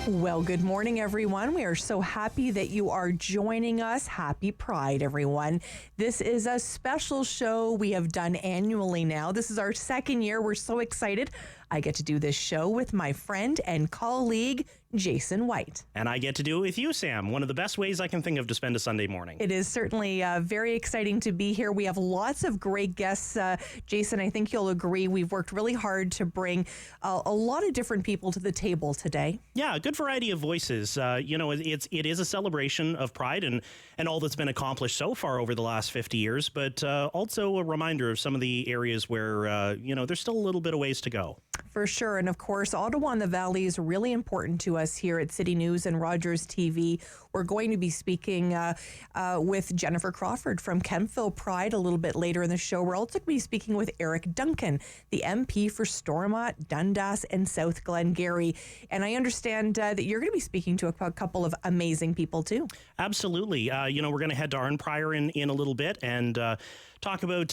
Well, good morning, everyone. We are so happy that you are joining us. Happy Pride, everyone. This is a special show we have done annually now. This is our second year. We're so excited. I get to do this show with my friend and colleague, Jason White. And I get to do it with you, Sam. One of the best ways I can think of to spend a Sunday morning. It is certainly very exciting to be here. We have lots of great guests. Jason, I think you'll agree. We've worked really hard to bring a lot of different people to the table today. Yeah, a good variety of voices. It is a celebration of Pride and all that's been accomplished so far over the last 50 years, but also a reminder of some of the areas where, there's still a little bit of ways to go. For sure. And of course, Ottawa and the Valley is really important to us here at CityNews and Rogers TV. We're going to be speaking with Jennifer Crawford from Kemptville Pride a little bit later in the show. We're also going to be speaking with Eric Duncan, the MP for Stormont, Dundas, and South Glengarry. And I understand that you're going to be speaking to a couple of amazing people too. Absolutely. We're going to head to Arnprior in a little bit and talk about,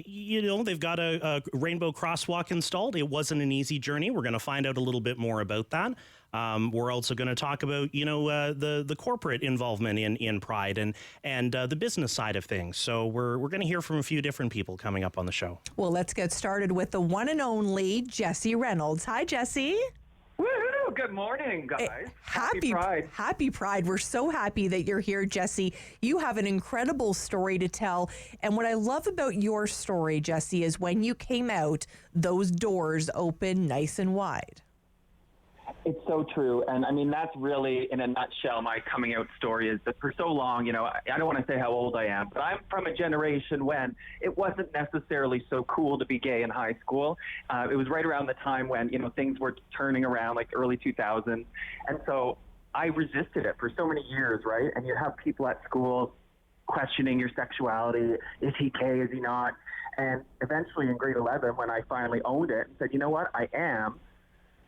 they've got a rainbow crosswalk installed. It wasn't an easy journey. We're going to find out a little bit more about that. We're also going to talk about, the corporate involvement in Pride and the business side of things. So we're going to hear from a few different people coming up on the show. Well, let's get started with the one and only Jessie Reynolds. Hi, Jessie. Woohoo! Good morning, guys. Happy Pride. Happy Pride. We're so happy that you're here, Jessie. You have an incredible story to tell. And what I love about your story, Jessie, is when you came out, those doors opened nice and wide. It's so true. And I mean, that's really, in a nutshell, my coming out story is that for so long, I don't want to say how old I am, but I'm from a generation when it wasn't necessarily so cool to be gay in high school. It was right around the time when, things were turning around, like early 2000s. And so I resisted it for so many years, right? And you have people at school questioning your sexuality. Is he gay? Is he not? And eventually in grade 11, when I finally owned it and said, you know what, I am,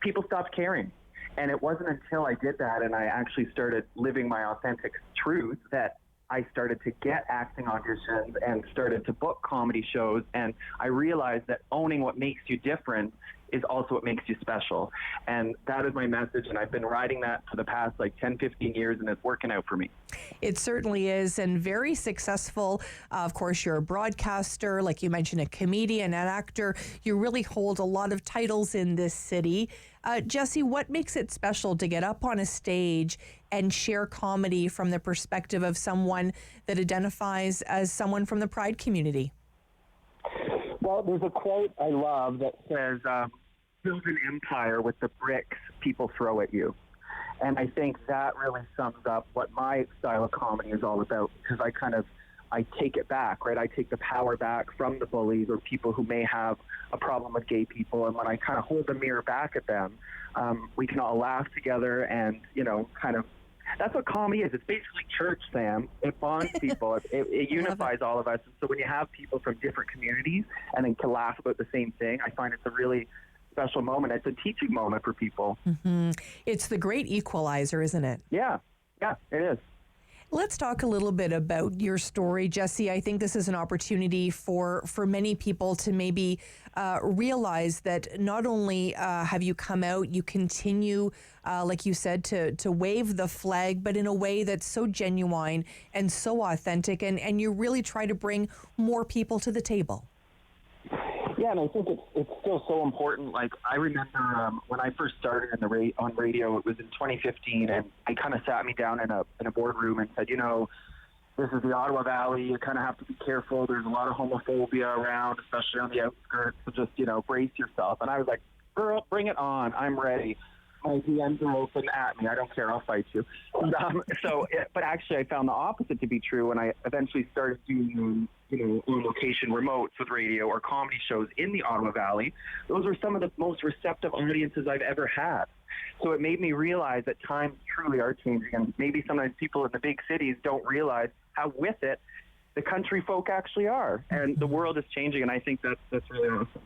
people stopped caring. And it wasn't until I did that and I actually started living my authentic truth that I started to get acting auditions and started to book comedy shows. And I realized that owning what makes you different is also what makes you special. And that is my message. And I've been riding that for the past 10, 15 years, and it's working out for me. It certainly is, and very successful. Of course, you're a broadcaster, like you mentioned, a comedian, an actor. You really hold a lot of titles in this city. Jessie, what makes it special to get up on a stage and share comedy from the perspective of someone that identifies as someone from the Pride community? Well, there's a quote I love that says, build an empire with the bricks people throw at you. And I think that really sums up what my style of comedy is all about, because I take it back, right? I take the power back from the bullies or people who may have a problem with gay people. And when I kind of hold the mirror back at them, we can all laugh together and, that's what comedy is. It's basically church, Sam. It bonds people. It unifies all of us. And so when you have people from different communities and then can laugh about the same thing, I find it's a really special moment. It's a teaching moment for people. Mm-hmm. It's the great equalizer, isn't it? Yeah, it is. Let's talk a little bit about your story, Jessie. I think this is an opportunity for many people to maybe realize that not only have you come out, you continue, like you said, to wave the flag, but in a way that's so genuine and so authentic, and you really try to bring more people to the table. Yeah, and I think it's still so important. Like, I remember when I first started on radio, it was in 2015, and I kind of sat me down in a boardroom and said, this is the Ottawa Valley. You kind of have to be careful. There's a lot of homophobia around, especially on the outskirts. So just, brace yourself. And I was like, girl, bring it on. I'm ready. My DMs are open at me. I don't care. I'll fight you. But actually, I found the opposite to be true when I eventually started doing, on-location remotes with radio or comedy shows in the Ottawa Valley. Those were some of the most receptive audiences I've ever had. So it made me realize that times truly are changing, and maybe sometimes people in the big cities don't realize how with it the country folk actually are. And the world is changing, and I think that's really awesome.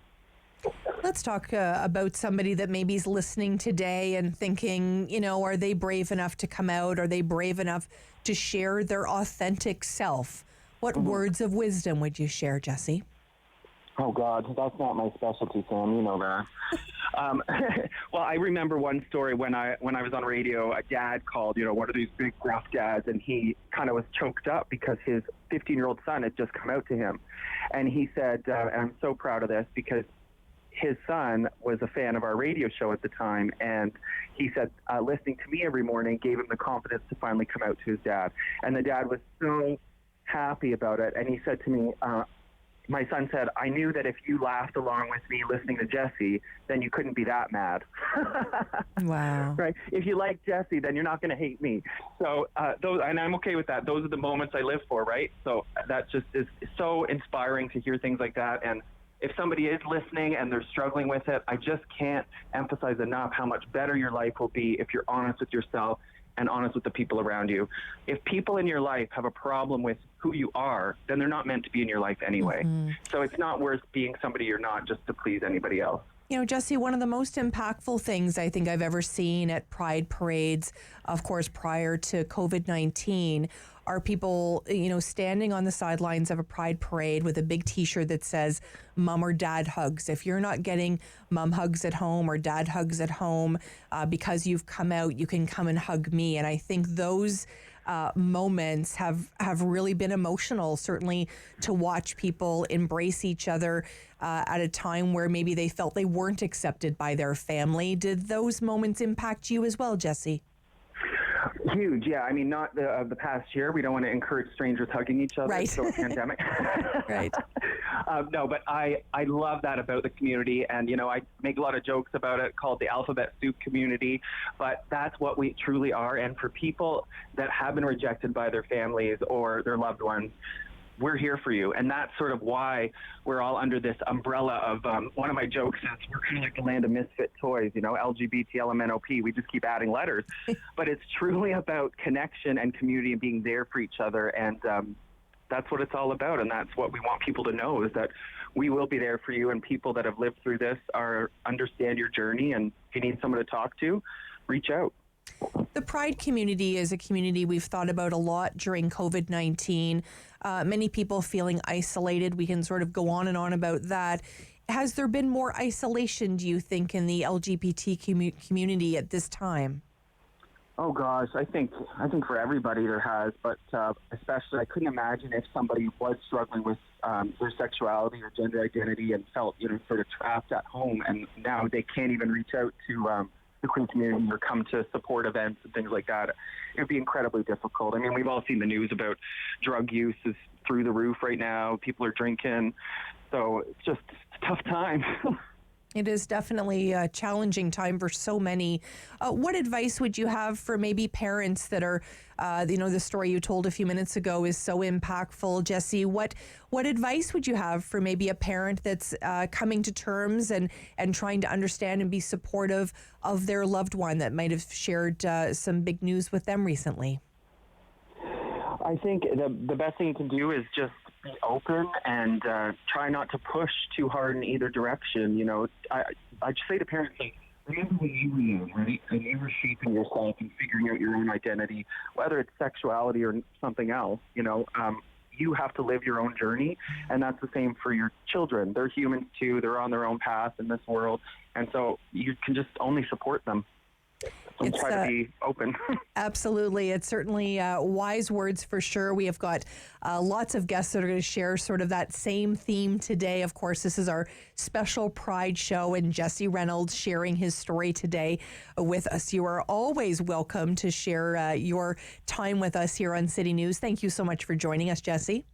Let's talk about somebody that maybe is listening today and thinking, are they brave enough to come out? Are they brave enough to share their authentic self? What words of wisdom would you share, Jessie? Oh, God, that's not my specialty, Sam. You know that. Well, I remember one story when I was on radio. A dad called, one of these big gruff dads, and he kind of was choked up because his 15-year-old son had just come out to him, and he said, and I'm so proud of this because his son was a fan of our radio show at the time, and he said listening to me every morning gave him the confidence to finally come out to his dad, and the dad was so happy about it, and he said to me, my son said, I knew that if you laughed along with me listening to Jessie, then you couldn't be that mad. Wow. Right? If you like Jessie, then you're not going to hate me. So and I'm okay with that. Those are the moments I live for, right? So that just is so inspiring to hear things like that. And if somebody is listening and they're struggling with it, I just can't emphasize enough how much better your life will be if you're honest with yourself and honest with the people around you. If people in your life have a problem with who you are, then they're not meant to be in your life anyway. So it's not worth being somebody you're not just to please anybody else. Jessie, one of the most impactful things I think I've ever seen at Pride parades, of course, prior to COVID-19, are people, standing on the sidelines of a Pride parade with a big T-shirt that says mom or dad hugs. If you're not getting mom hugs at home or dad hugs at home because you've come out, you can come and hug me. And I think those moments have really been emotional, certainly to watch people embrace each other at a time where maybe they felt they weren't accepted by their family. Did those moments impact you as well, Jessie? Huge, yeah. I mean, not the past year. We don't want to encourage strangers hugging each other. Right. It's still a pandemic. Right. No, but I love that about the community. And, I make a lot of jokes about it called the alphabet soup community. But that's what we truly are. And for people that have been rejected by their families or their loved ones, we're here for you. And that's sort of why we're all under this umbrella of, one of my jokes is we're kind of like the land of misfit toys, LGBT, LMNOP. We just keep adding letters. But it's truly about connection and community and being there for each other. And that's what it's all about. And that's what we want people to know, is that we will be there for you. And people that have lived through this understand your journey. And if you need someone to talk to, reach out. The Pride community is a community we've thought about a lot during COVID-19. Many people feeling isolated. We can sort of go on and on about that. Has there been more isolation, do you think, in the LGBT community at this time? Oh gosh, I think for everybody there has, but especially I couldn't imagine if somebody was struggling with their sexuality or gender identity and felt sort of trapped at home, and now they can't even reach out to the queer community or come to support events and things like that. It would be incredibly difficult. I mean, we've all seen the news about drug use is through the roof right now. People are drinking. So it's just a tough time. It is definitely a challenging time for so many. What advice would you have for maybe parents that are, the story you told a few minutes ago is so impactful, Jessie? What advice would you have for maybe a parent that's coming to terms and trying to understand and be supportive of their loved one that might have shared some big news with them recently? I think the best thing you can do is just be open and try not to push too hard in either direction. I just say to parents, like, remember when you were young, right? And you were shaping yourself and figuring out your own identity, whether it's sexuality or something else. You have to live your own journey, and that's the same for your children. They're humans too. They're on their own path in this world, and so you can just only support them. So try to be open. Absolutely. It's certainly wise words for sure. We have got lots of guests that are going to share sort of that same theme today. Of course, this is our special Pride show, and Jessie Reynolds sharing his story today with us. You are always welcome to share your time with us here on City News. Thank you so much for joining us, Jessie.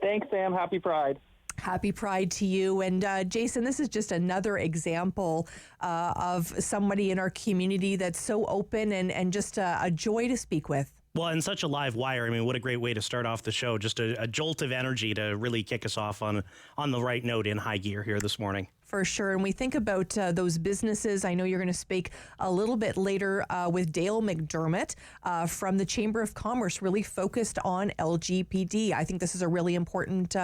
Thanks, Sam. Happy Pride. Happy Pride to you. And Jason, this is just another example of somebody in our community that's so open and just a joy to speak with. Well, and such a live wire. I mean, what a great way to start off the show. Just a jolt of energy to really kick us off on the right note in high gear here this morning. For sure. And we think about those businesses. I know you're going to speak a little bit later with Dale McDermott from the Chamber of Commerce, really focused on LGBT. I think this is a really important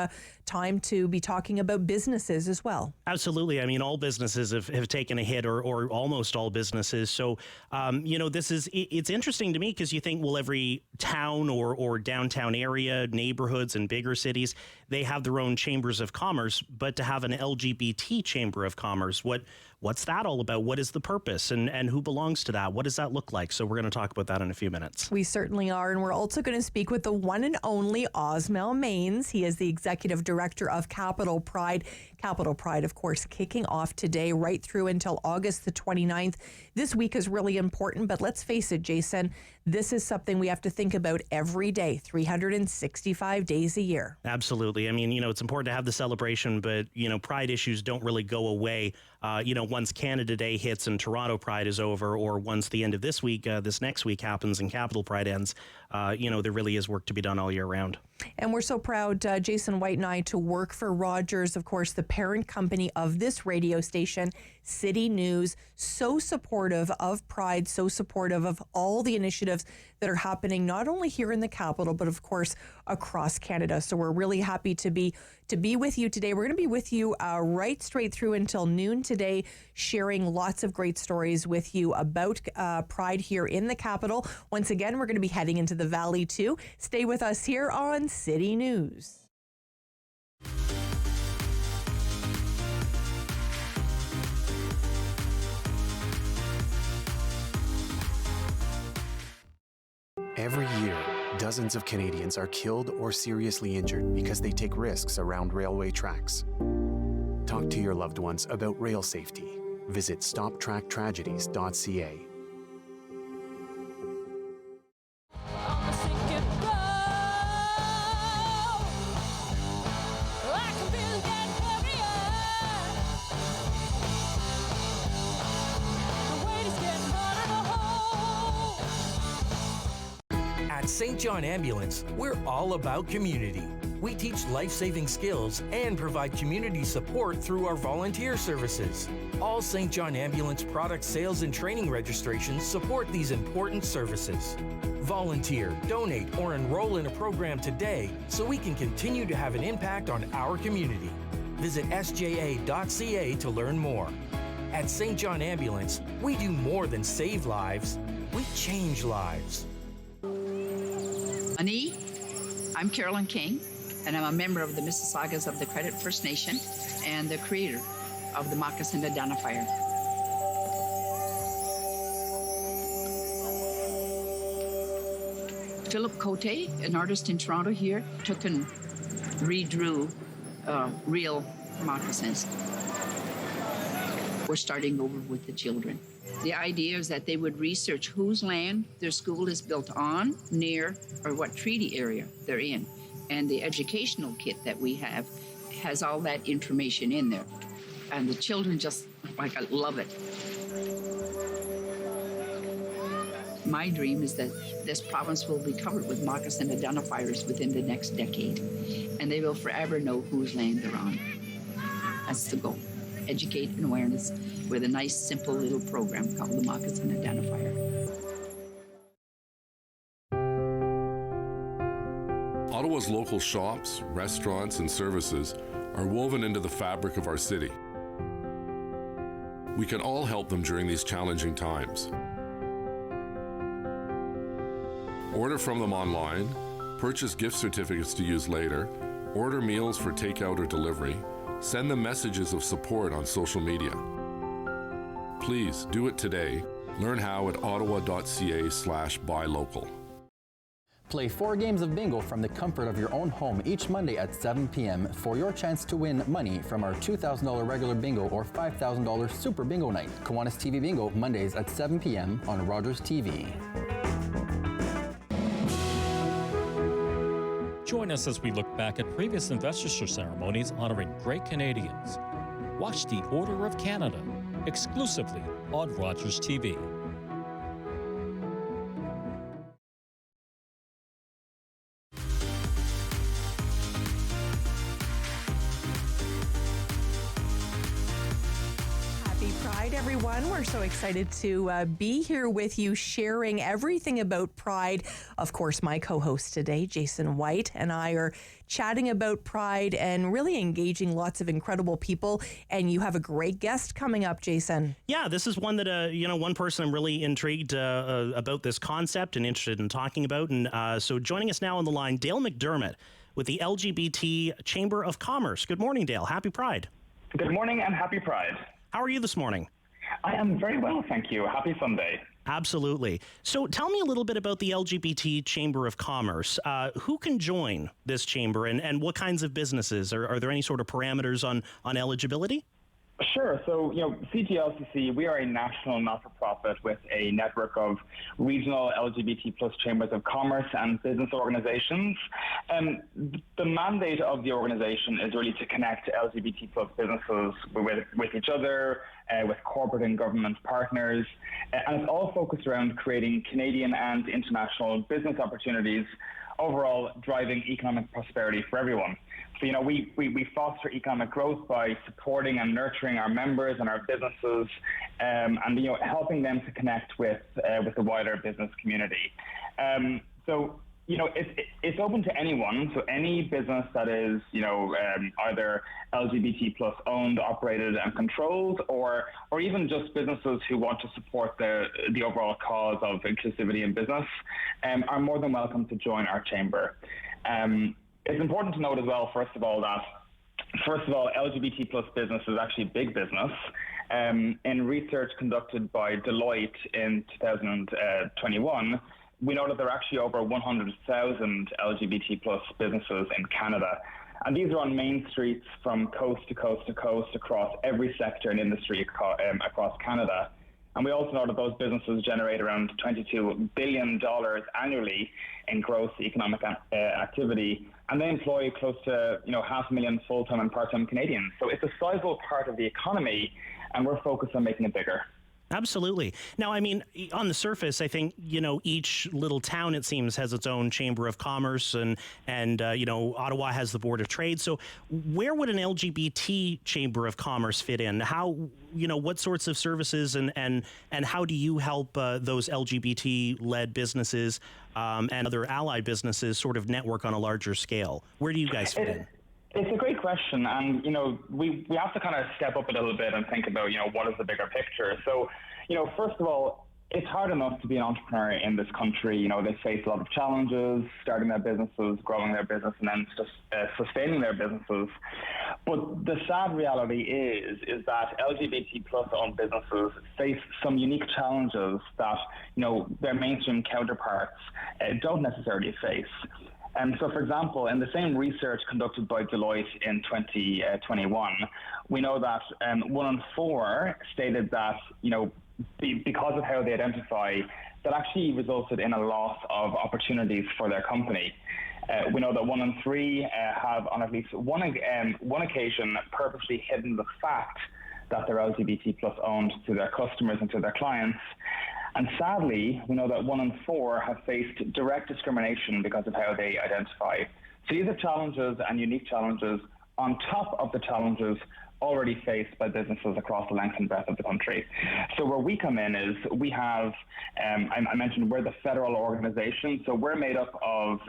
time to be talking about businesses as well. Absolutely. I mean, all businesses have taken a hit, or almost all businesses. So, it's interesting to me because you think, well, every town or downtown area, neighborhoods and bigger cities, they have their own chambers of commerce, but to have an LGBT chamber of commerce, what what's that all about? What is the purpose and who belongs to that? What does that look like? So we're going to talk about that in a few minutes. We certainly are. And we're also going to speak with the one and only Osmel Maines. He is the executive director of Capital Pride. Capital Pride, of course, kicking off today right through until August the 29th. This week is really important, but let's face it, Jason, this is something we have to think about every day, 365 days a year. Absolutely. I mean, it's important to have the celebration, but, Pride issues don't really go away, once Canada Day hits and Toronto Pride is over, or once the end of this week, this next week happens and Capital Pride ends. There really is work to be done all year round. And we're so proud, Jason White and I, to work for Rogers, of course, the parent company of this radio station, CityNews, so supportive of Pride, so supportive of all the initiatives that are happening, not only here in the capital, but of course, across Canada. So we're really happy to be with you today. We're going to be with you right straight through until noon today, sharing lots of great stories with you about Pride here in the capital. Once again, we're going to be heading into the Valley too. Stay with us here on City News. Every year, dozens of Canadians are killed or seriously injured because they take risks around railway tracks. Talk to your loved ones about rail safety. Visit stoptracktragedies.ca. At St. John Ambulance, we're all about community. We teach life-saving skills and provide community support through our volunteer services. All St. John Ambulance product sales and training registrations support these important services. Volunteer, donate, or enroll in a program today so we can continue to have an impact on our community. Visit sja.ca to learn more. At St. John Ambulance, we do more than save lives, we change lives. Ani, I'm Carolyn King, and I'm a member of the Mississaugas of the Credit First Nation and the creator of the Moccasin Identifier. Philip Cote, an artist in Toronto here, took and redrew real moccasins. We're starting over with the children. The idea is that they would research whose land their school is built on, near, or what treaty area they're in. And the educational kit that we have has all that information in there. And the children just, love it. My dream is that this province will be covered with moccasin identifiers within the next decade. And they will forever know whose land they're on. That's the goal. Educate and awareness with a nice, simple little program called the Moccasin Identifier. Ottawa's local shops, restaurants, and services are woven into the fabric of our city. We can all help them during these challenging times. Order from them online, purchase gift certificates to use later, order meals for takeout or delivery, send them messages of support on social media. Please do it today. Learn how at ottawa.ca/buylocal. Play 4 games of bingo from the comfort of your own home each Monday at 7 p.m. for your chance to win money from our $2,000 regular bingo or $5,000 super bingo night. Kiwanis TV Bingo, Mondays at 7 p.m. on Rogers TV. Join us as we look back at previous investiture ceremonies honoring great Canadians. Watch the Order of Canada exclusively on Rogers TV. Happy Pride, everyone. We're so excited to be here with you, sharing everything about Pride. Of course, my co-host today, Jason White, and I are chatting about Pride and really engaging lots of incredible people. And you have a great guest coming up, Jason. Yeah, this is one that, one person I'm really intrigued about this concept and interested in talking about. And so joining us now on the line, Dale McDermott with the LGBT Chamber of Commerce. Good morning, Dale. Happy Pride. Good morning and happy Pride. How are you this morning? I am very well, thank you. Happy Sunday. Absolutely. So tell me a little bit about the LGBT Chamber of Commerce. Who can join this chamber, and what kinds of businesses? Are there any sort of parameters on eligibility? Sure. So, CGLCC, we are a national not-for-profit with a network of regional LGBT plus chambers of commerce and business organizations. The mandate of the organization is really to connect LGBT plus businesses with each other, with corporate and government partners, and it's all focused around creating Canadian and international business opportunities, overall driving economic prosperity for everyone. So, we foster economic growth by supporting and nurturing our members and our businesses, and helping them to connect with the wider business community. It's open to anyone. So any business that is, either LGBT plus owned, operated, and controlled, or even just businesses who want to support the overall cause of inclusivity in business, are more than welcome to join our chamber. It's important to note as well, first of all, LGBT plus business is actually big business. In research conducted by Deloitte in 2021, we know that there are actually over 100,000 LGBT plus businesses in Canada. And these are on main streets from coast to coast to coast across every sector and industry across Canada. And we also know that those businesses generate around $22 billion annually in gross economic activity, and they employ close to 500,000 full-time and part-time Canadians. So it's a sizable part of the economy, and we're focused on making it bigger. Absolutely. Now, I mean, on the surface, I think, each little town, it seems, has its own chamber of commerce, and Ottawa has the Board of Trade. So where would an LGBT chamber of commerce fit in? How, what sorts of services and how do you help those LGBT-led businesses and other allied businesses sort of network on a larger scale? Where do you guys fit in? It's a great question, and we have to kind of step up a little bit and think about what is the bigger picture. So, first of all, it's hard enough to be an entrepreneur in this country. They face a lot of challenges, starting their businesses, growing their business, and then just sustaining their businesses. But the sad reality is that LGBT plus owned businesses face some unique challenges that their mainstream counterparts don't necessarily face. So, for example, in the same research conducted by Deloitte in 2021, we know that 1 in 4 stated that, because of how they identify, that actually resulted in a loss of opportunities for their company. We know that 1 in 3 have, on at least one occasion, purposely hidden the fact that they're LGBT plus owned to their customers and to their clients. And sadly, we know that 1 in 4 have faced direct discrimination because of how they identify. So these are challenges and unique challenges on top of the challenges already faced by businesses across the length and breadth of the country. So where we come in is we have, I mentioned we're the federal organization, so we're made up of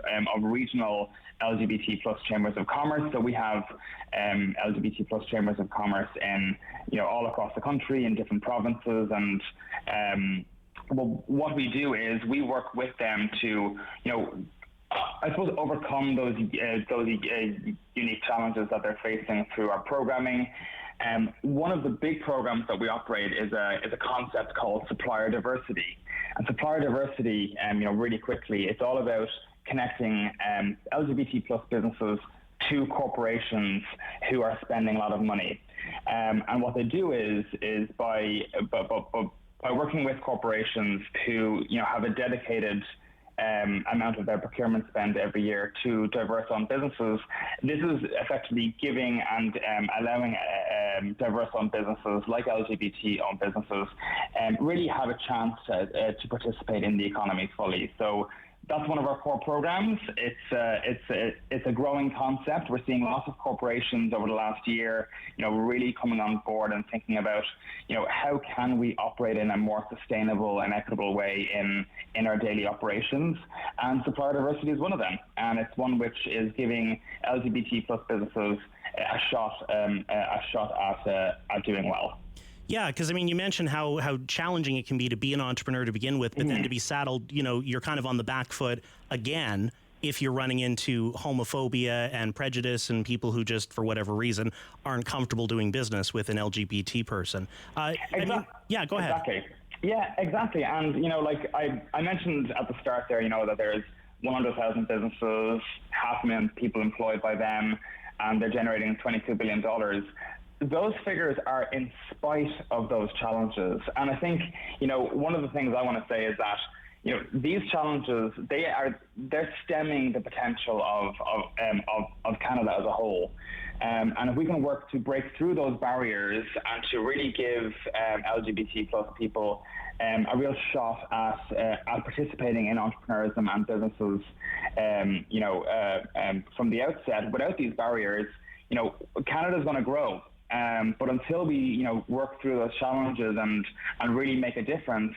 regional LGBT plus chambers of commerce. So we have LGBT plus chambers of commerce in, all across the country in different provinces, and well, what we do is we work with them to, I suppose, overcome those unique challenges that they're facing through our programming. One of the big programs that we operate is a concept called supplier diversity. And supplier diversity, really quickly, it's all about connecting LGBT plus businesses to corporations who are spending a lot of money. And what they do is by working with corporations who have a dedicated amount of their procurement spend every year to diverse-owned businesses, this is effectively giving and allowing diverse-owned businesses like LGBT-owned businesses really have a chance to participate in the economy fully. So that's one of our core programs. It's a growing concept. We're seeing lots of corporations over the last year, really coming on board and thinking about, how can we operate in a more sustainable and equitable way in our daily operations? And supplier diversity is one of them, and it's one which is giving LGBT plus businesses a shot at doing well. Yeah, because you mentioned how challenging it can be to be an entrepreneur to begin with, but then to be saddled, you're kind of on the back foot again if you're running into homophobia and prejudice and people who just, for whatever reason, aren't comfortable doing business with an LGBT person. Yeah, go ahead. Exactly. Yeah, exactly. And, like I mentioned at the start there, that there's 100,000 businesses, 500,000 people employed by them, and they're generating $22 billion. Those figures are in spite of those challenges. And I think, one of the things I want to say is that, these challenges, they're stemming the potential of Canada as a whole. And if we can work to break through those barriers and to really give LGBT plus people a real shot at participating in entrepreneurism and businesses, from the outset, without these barriers, Canada's going to grow. But until we, work through those challenges and really make a difference,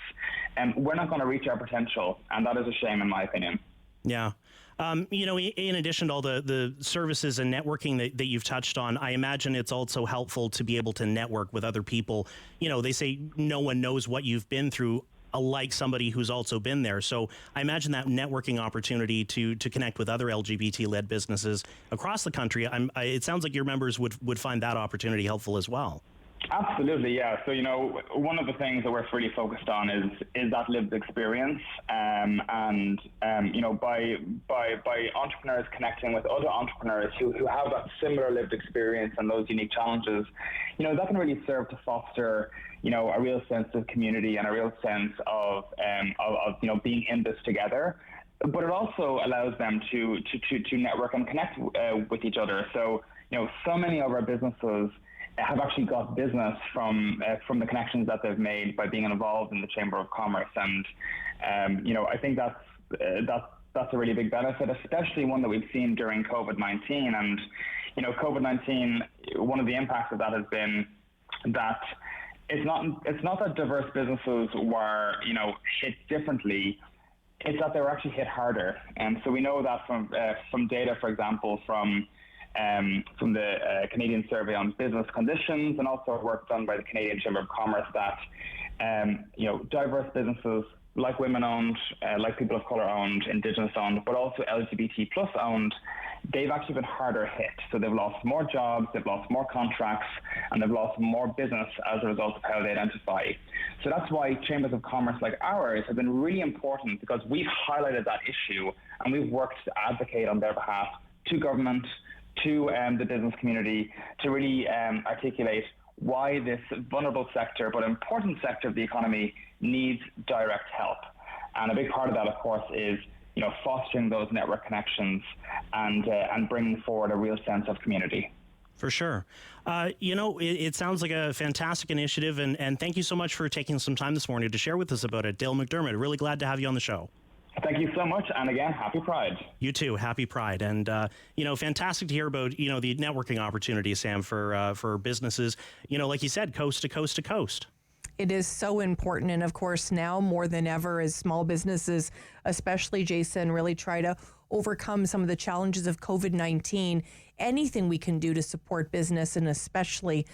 we're not going to reach our potential, and that is a shame, in my opinion. Yeah. In addition to all the services and networking that you've touched on, I imagine it's also helpful to be able to network with other people. They say no one knows what you've been through, like somebody who's also been there. So I imagine that networking opportunity to connect with other LGBT-led businesses across the country, it sounds like your members would find that opportunity helpful as well. Absolutely, yeah. So, one of the things that we're really focused on is that lived experience, and by entrepreneurs connecting with other entrepreneurs who have that similar lived experience and those unique challenges, that can really serve to foster, a real sense of community and a real sense of being in this together. But it also allows them to network and connect with each other. So, so many of our businesses have actually got business from the connections that they've made by being involved in the Chamber of Commerce, and I think that's a really big benefit, especially one that we've seen during COVID-19. And COVID-19, one of the impacts of that has been that it's not that diverse businesses were hit differently. It's that they were actually hit harder, and so we know that from data, for example, from the Canadian Survey on Business Conditions, and also work done by the Canadian Chamber of Commerce, that diverse businesses like women-owned, like people of color owned, Indigenous owned, but also LGBT plus owned, they've actually been harder hit. So they've lost more jobs, they've lost more contracts, and they've lost more business as a result of how they identify. So that's why chambers of commerce like ours have been really important, because we've highlighted that issue and we've worked to advocate on their behalf to government, to the business community, to really articulate why this vulnerable sector, but important sector of the economy, needs direct help. And a big part of that, of course, is fostering those network connections and bringing forward a real sense of community. For sure. It sounds like a fantastic initiative, and thank you so much for taking some time this morning to share with us about it. Dale McDermott, really glad to have you on the show. Thank you so much. And again, happy Pride. You too. Happy Pride. And, fantastic to hear about, the networking opportunities, Sam, for businesses, like you said, coast to coast to coast. It is so important. And of course, now more than ever, as small businesses, especially Jason, really try to overcome some of the challenges of COVID-19, anything we can do to support business, and especially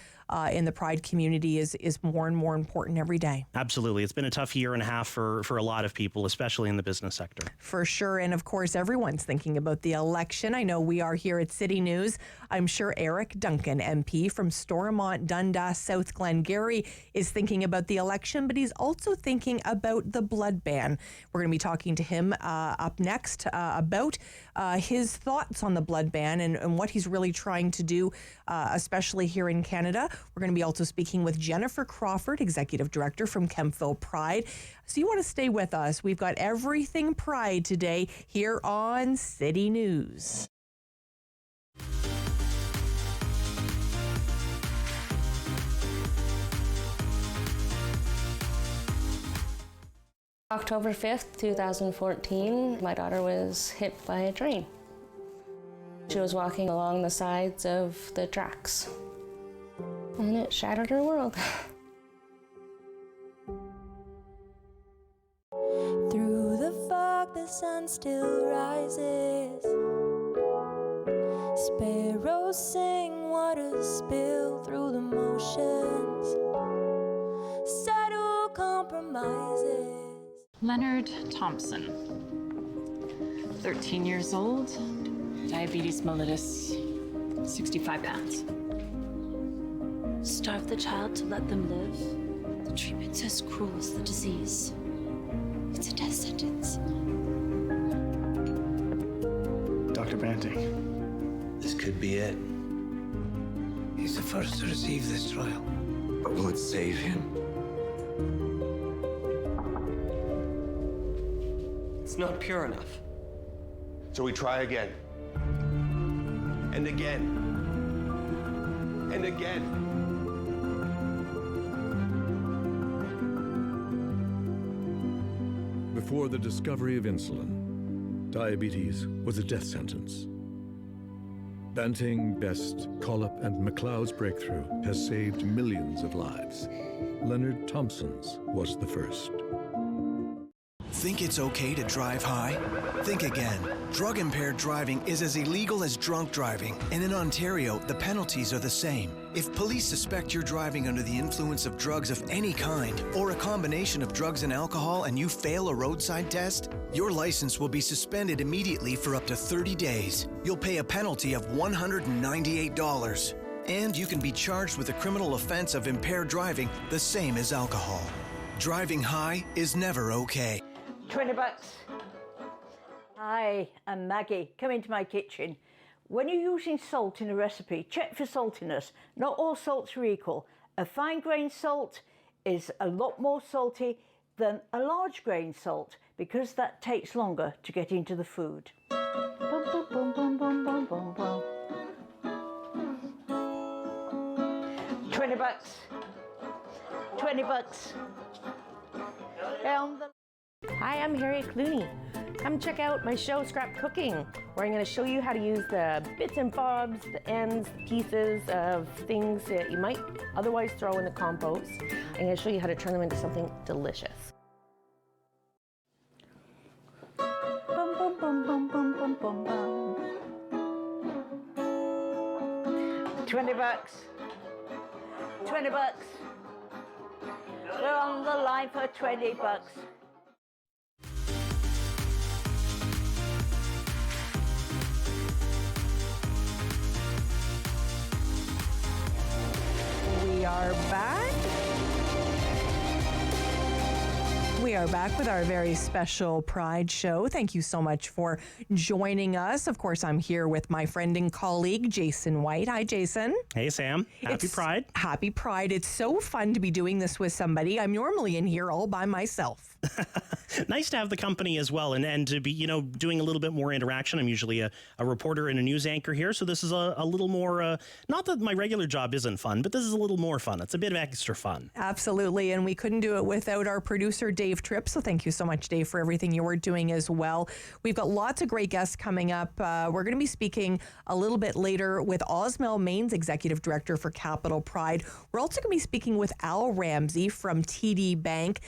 in the Pride community, is more and more important every day. Absolutely. It's been a tough year and a half for a lot of people, especially in the business sector. For sure. And of course, everyone's thinking about the election. I know we are here at City News. I'm sure Eric Duncan, MP from Stormont, Dundas, South Glengarry, is thinking about the election, but he's also thinking about the blood ban. We're going to be talking to him up next about his thoughts on the blood ban and what he's really trying to do, especially here in Canada. We're going to be also speaking with Jennifer Crawford, Executive Director from Kemptville Pride. So you want to stay with us. We've got everything Pride today here on City News. October 5th, 2014, my daughter was hit by a train. She was walking along the sides of the tracks, and it shattered her world. Through the fog, the sun still rises. Sparrows sing, water spill through the motions. Subtle compromises. Leonard Thompson. 13 years old, diabetes mellitus, 65 pounds. Starve the child to let them live? The treatment's as cruel as the disease. It's a death sentence. Dr. Banting, this could be it. he's the first to receive this trial. But will it save him? It's not pure enough. So we try again. And again. And again. Before the discovery of insulin, diabetes was a death sentence. Banting, Best, Collip, and MacLeod's breakthrough has saved millions of lives. Leonard Thompson's was the first. Think it's okay to drive high? Think again. Drug-impaired driving is as illegal as drunk driving, and in Ontario, the penalties are the same. If police suspect you're driving under the influence of drugs of any kind, or a combination of drugs and alcohol, and you fail a roadside test, your license will be suspended immediately for up to 30 days. You'll pay a penalty of $198. And you can be charged with a criminal offense of impaired driving, the same as alcohol. Driving high is never okay. $20. Hi, I'm Maggie. Come into my kitchen. When you're using salt in a recipe, check for saltiness. Not all salts are equal. A fine grain salt is a lot more salty than a large grain salt because that takes longer to get into the food. Bum, bum, bum, bum, bum, bum, bum, bum. $20. $20. Hi, I'm Harriet Clooney. Come check out my show, Scrap Cooking, where I'm going to show you how to use the bits and bobs, the ends, the pieces of things that you might otherwise throw in the compost. I'm going to show you how to turn them into something delicious. Bum, bum, bum, bum, bum, bum, bum, bum. $20. $20. We're on the line for $20. We are back. We are back with our very special Pride show. Thank you so much for joining us. Of course, I'm here with my friend and colleague, Jason White. Hi, Jason. Hey, Sam. Happy Pride. Happy Pride. It's so fun to be doing this with somebody. I'm normally in here all by myself. Nice to have the company as well, and to be, doing a little bit more interaction. I'm usually a reporter and a news anchor here, so this is a little more, not that my regular job isn't fun, but this is a little more fun. It's a bit of extra fun. Absolutely, and we couldn't do it without our producer, Dave Tripp, so thank you so much, Dave, for everything you're doing as well. We've got lots of great guests coming up. We're going to be speaking a little bit later with Osmel Main's Executive Director for Capital Pride. We're also going to be speaking with Al Ramsey from TD Bank.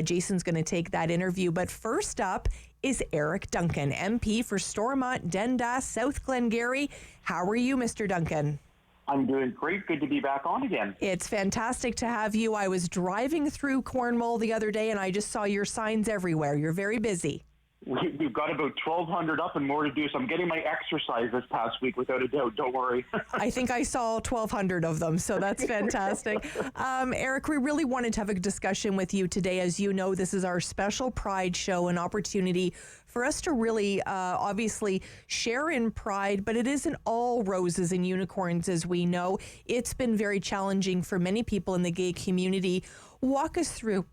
Jason's going to take that interview, but first up is Eric Duncan, MP for Stormont, Dundas, South Glengarry. How are you, Mr. Duncan? I'm doing great. Good to be back on again. It's fantastic to have you. I was driving through Cornwall the other day and I just saw your signs everywhere. You're very busy. We've got about 1,200 up and more to do, so I'm getting my exercise this past week without a doubt. Don't worry. I think I saw 1,200 of them, so that's fantastic. Eric, we really wanted to have a discussion with you today. As you know, this is our special Pride show, an opportunity for us to really obviously share in Pride, but it isn't all roses and unicorns, as we know. It's been very challenging for many people in the gay community. Walk us through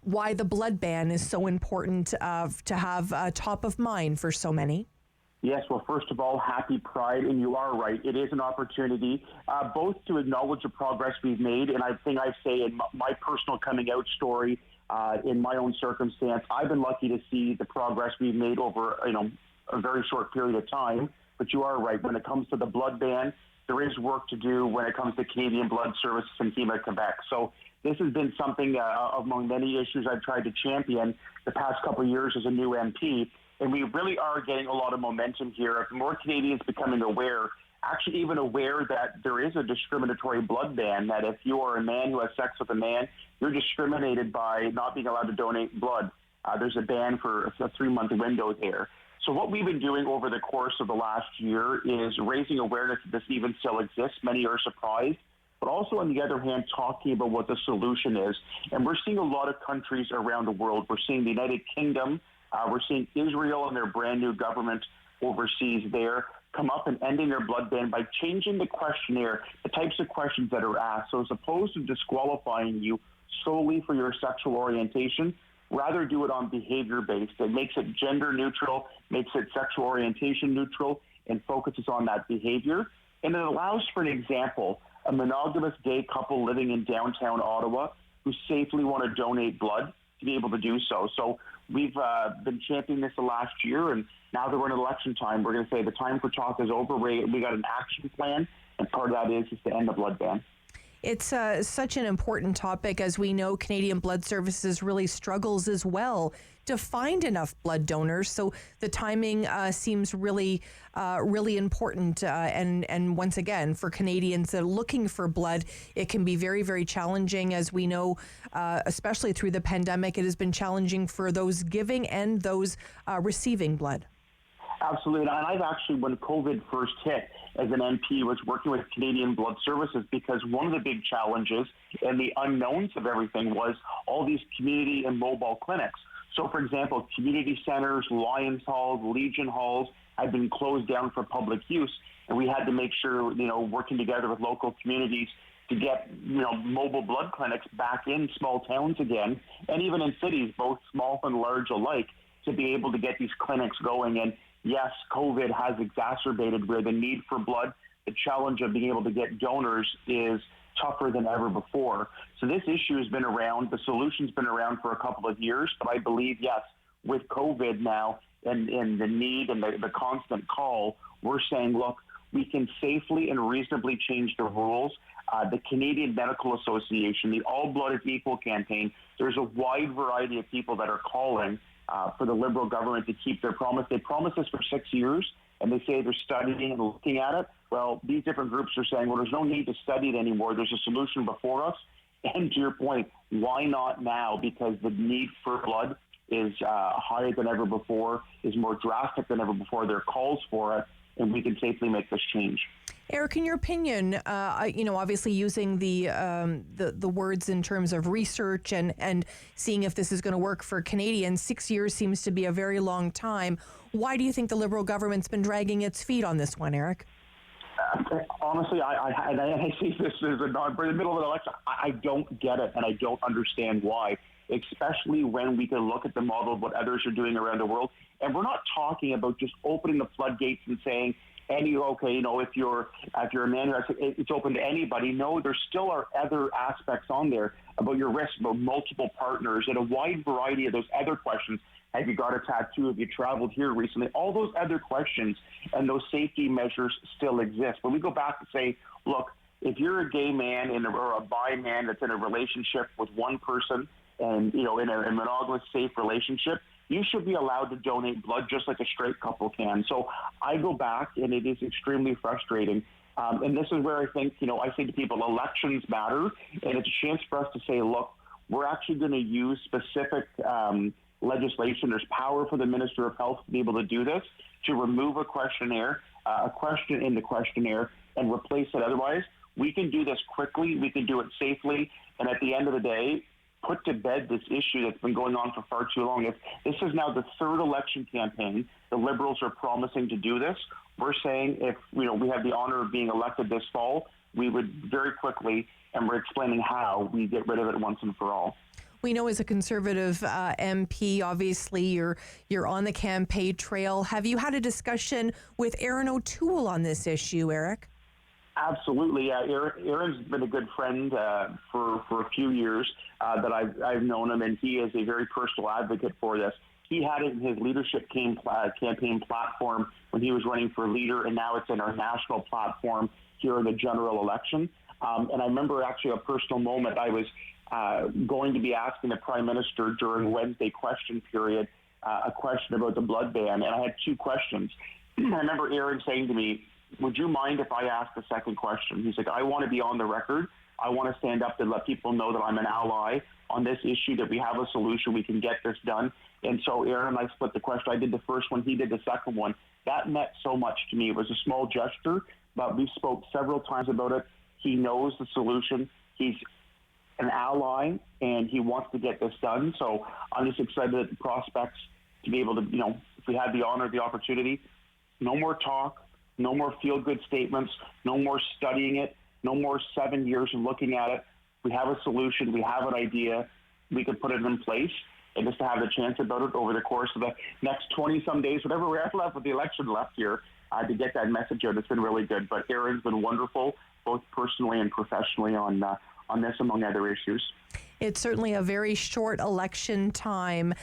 why the blood ban is so important to have top of mind for so many. Yes, well, first of all, happy Pride, and you are right. It is an opportunity both to acknowledge the progress we've made, and I think I'd say in my personal coming out story, in my own circumstance, I've been lucky to see the progress we've made over a very short period of time. But you are right. When it comes to the blood ban, there is work to do when it comes to Canadian Blood Services and HEMA Quebec. So this has been something among many issues I've tried to champion the past couple of years as a new MP, and we really are getting a lot of momentum here. More Canadians becoming aware, actually even aware that there is a discriminatory blood ban, that if you are a man who has sex with a man, you're discriminated by not being allowed to donate blood. There's a ban for a 3-month window there. So what we've been doing over the course of the last year is raising awareness that this even still exists. Many are surprised, but also on the other hand, talking about what the solution is. And we're seeing a lot of countries around the world. We're seeing the United Kingdom, we're seeing Israel and their brand new government overseas there come up and ending their blood ban by changing the questionnaire, the types of questions that are asked. So as opposed to disqualifying you solely for your sexual orientation, rather do it on behavior based. It makes it gender neutral, makes it sexual orientation neutral, and focuses on that behavior. And it allows, for an example, a monogamous gay couple living in downtown Ottawa who safely want to donate blood to be able to do so. So we've been championing this the last year, and now that we're in election time, we're going to say the time for talk is over. We got an action plan, and part of that is to end the blood ban. It's such an important topic. As we know, Canadian Blood Services really struggles as well to find enough blood donors. So the timing seems really important. And once again, for Canadians that are looking for blood, it can be very, very challenging. As we know, especially through the pandemic, it has been challenging for those giving and those receiving blood. Absolutely. And I've actually, when COVID first hit, as an MP, was working with Canadian Blood Services, because one of the big challenges and the unknowns of everything was all these community and mobile clinics. So, for example, community centers, Lions Halls, Legion Halls had been closed down for public use, and we had to make sure, working together with local communities to get, mobile blood clinics back in small towns again, and even in cities, both small and large alike, to be able to get these clinics going. And yes, COVID has exacerbated where the need for blood, the challenge of being able to get donors is tougher than ever before. So this issue has been around. The solution's been around for a couple of years, but I believe, yes, with COVID now and the need and the constant call, we're saying, look, we can safely and reasonably change the rules. The Canadian Medical Association, the All Blood is Equal campaign, there's a wide variety of people that are calling for the Liberal government to keep their promise. They promised this for 6 years, and they say they're studying and looking at it. Well, these different groups are saying, well, there's no need to study it anymore. There's a solution before us. And to your point, why not now? Because the need for blood is higher than ever before, is more drastic than ever before. There are calls for it, and we can safely make this change. Eric, in your opinion, obviously using the words in terms of research and seeing if this is going to work for Canadians, 6 years seems to be a very long time. Why do you think the Liberal government's been dragging its feet on this one, Eric? Honestly, I see this as in the middle of an election. I don't get it, and I don't understand why, especially when we can look at the model of what others are doing around the world. And we're not talking about just opening the floodgates and saying, if you're a man, it's open to anybody. No, there still are other aspects on there about your risk, about multiple partners, and a wide variety of those other questions. Have you got a tattoo? Have you traveled here recently? All those other questions and those safety measures still exist. But we go back and say, look, if you're a gay man or a bi man that's in a relationship with one person and, in a monogamous, safe relationship, you should be allowed to donate blood just like a straight couple can. So I go back, and it is extremely frustrating. And this is where I think, I say to people, elections matter, and it's a chance for us to say, look, we're actually going to use specific legislation. There's power for the Minister of Health to be able to do this, to remove a questionnaire, a question in the questionnaire, and replace it. Otherwise, we can do this quickly, we can do it safely, and at the end of the day, put to bed this issue that's been going on for far too long. If this is now the third election campaign, the Liberals are promising to do this. We're saying if we have the honor of being elected this fall, we would very quickly, and we're explaining how we get rid of it once and for all. We know as a Conservative MP, obviously you're on the campaign trail. Have you had a discussion with Aaron O'Toole on this issue, Eric? Absolutely. Aaron's been a good friend for a few years that I've known him, and he is a very personal advocate for this. He had it in his leadership campaign platform when he was running for leader, and now it's in our national platform here in the general election. And I remember actually a personal moment. I was going to be asking the Prime Minister during Wednesday question period a question about the blood ban, and I had two questions. I remember Aaron saying to me, would you mind if I ask a second question? He's like, I want to be on the record I want to stand up and let people know that I'm an ally on this issue, that we have a solution, we can get this done. And so Aaron and I split the question. I did the first one, he did the second one. That meant so much to me. It was a small gesture, but we spoke several times about it. He knows the solution. He's an ally, and he wants to get this done. So I'm just excited at the prospects to be able to, if we had the honor, the opportunity, no more talk, no more feel-good statements, no more studying it, no more 7 years of looking at it. We have a solution. We have an idea. We can put it in place. And just to have the chance about it over the course of the next 20-some days, whatever we have left with the election left here, to get that message out, it's been really good. But Aaron's been wonderful, both personally and professionally on this, among other issues. It's certainly a very short election time.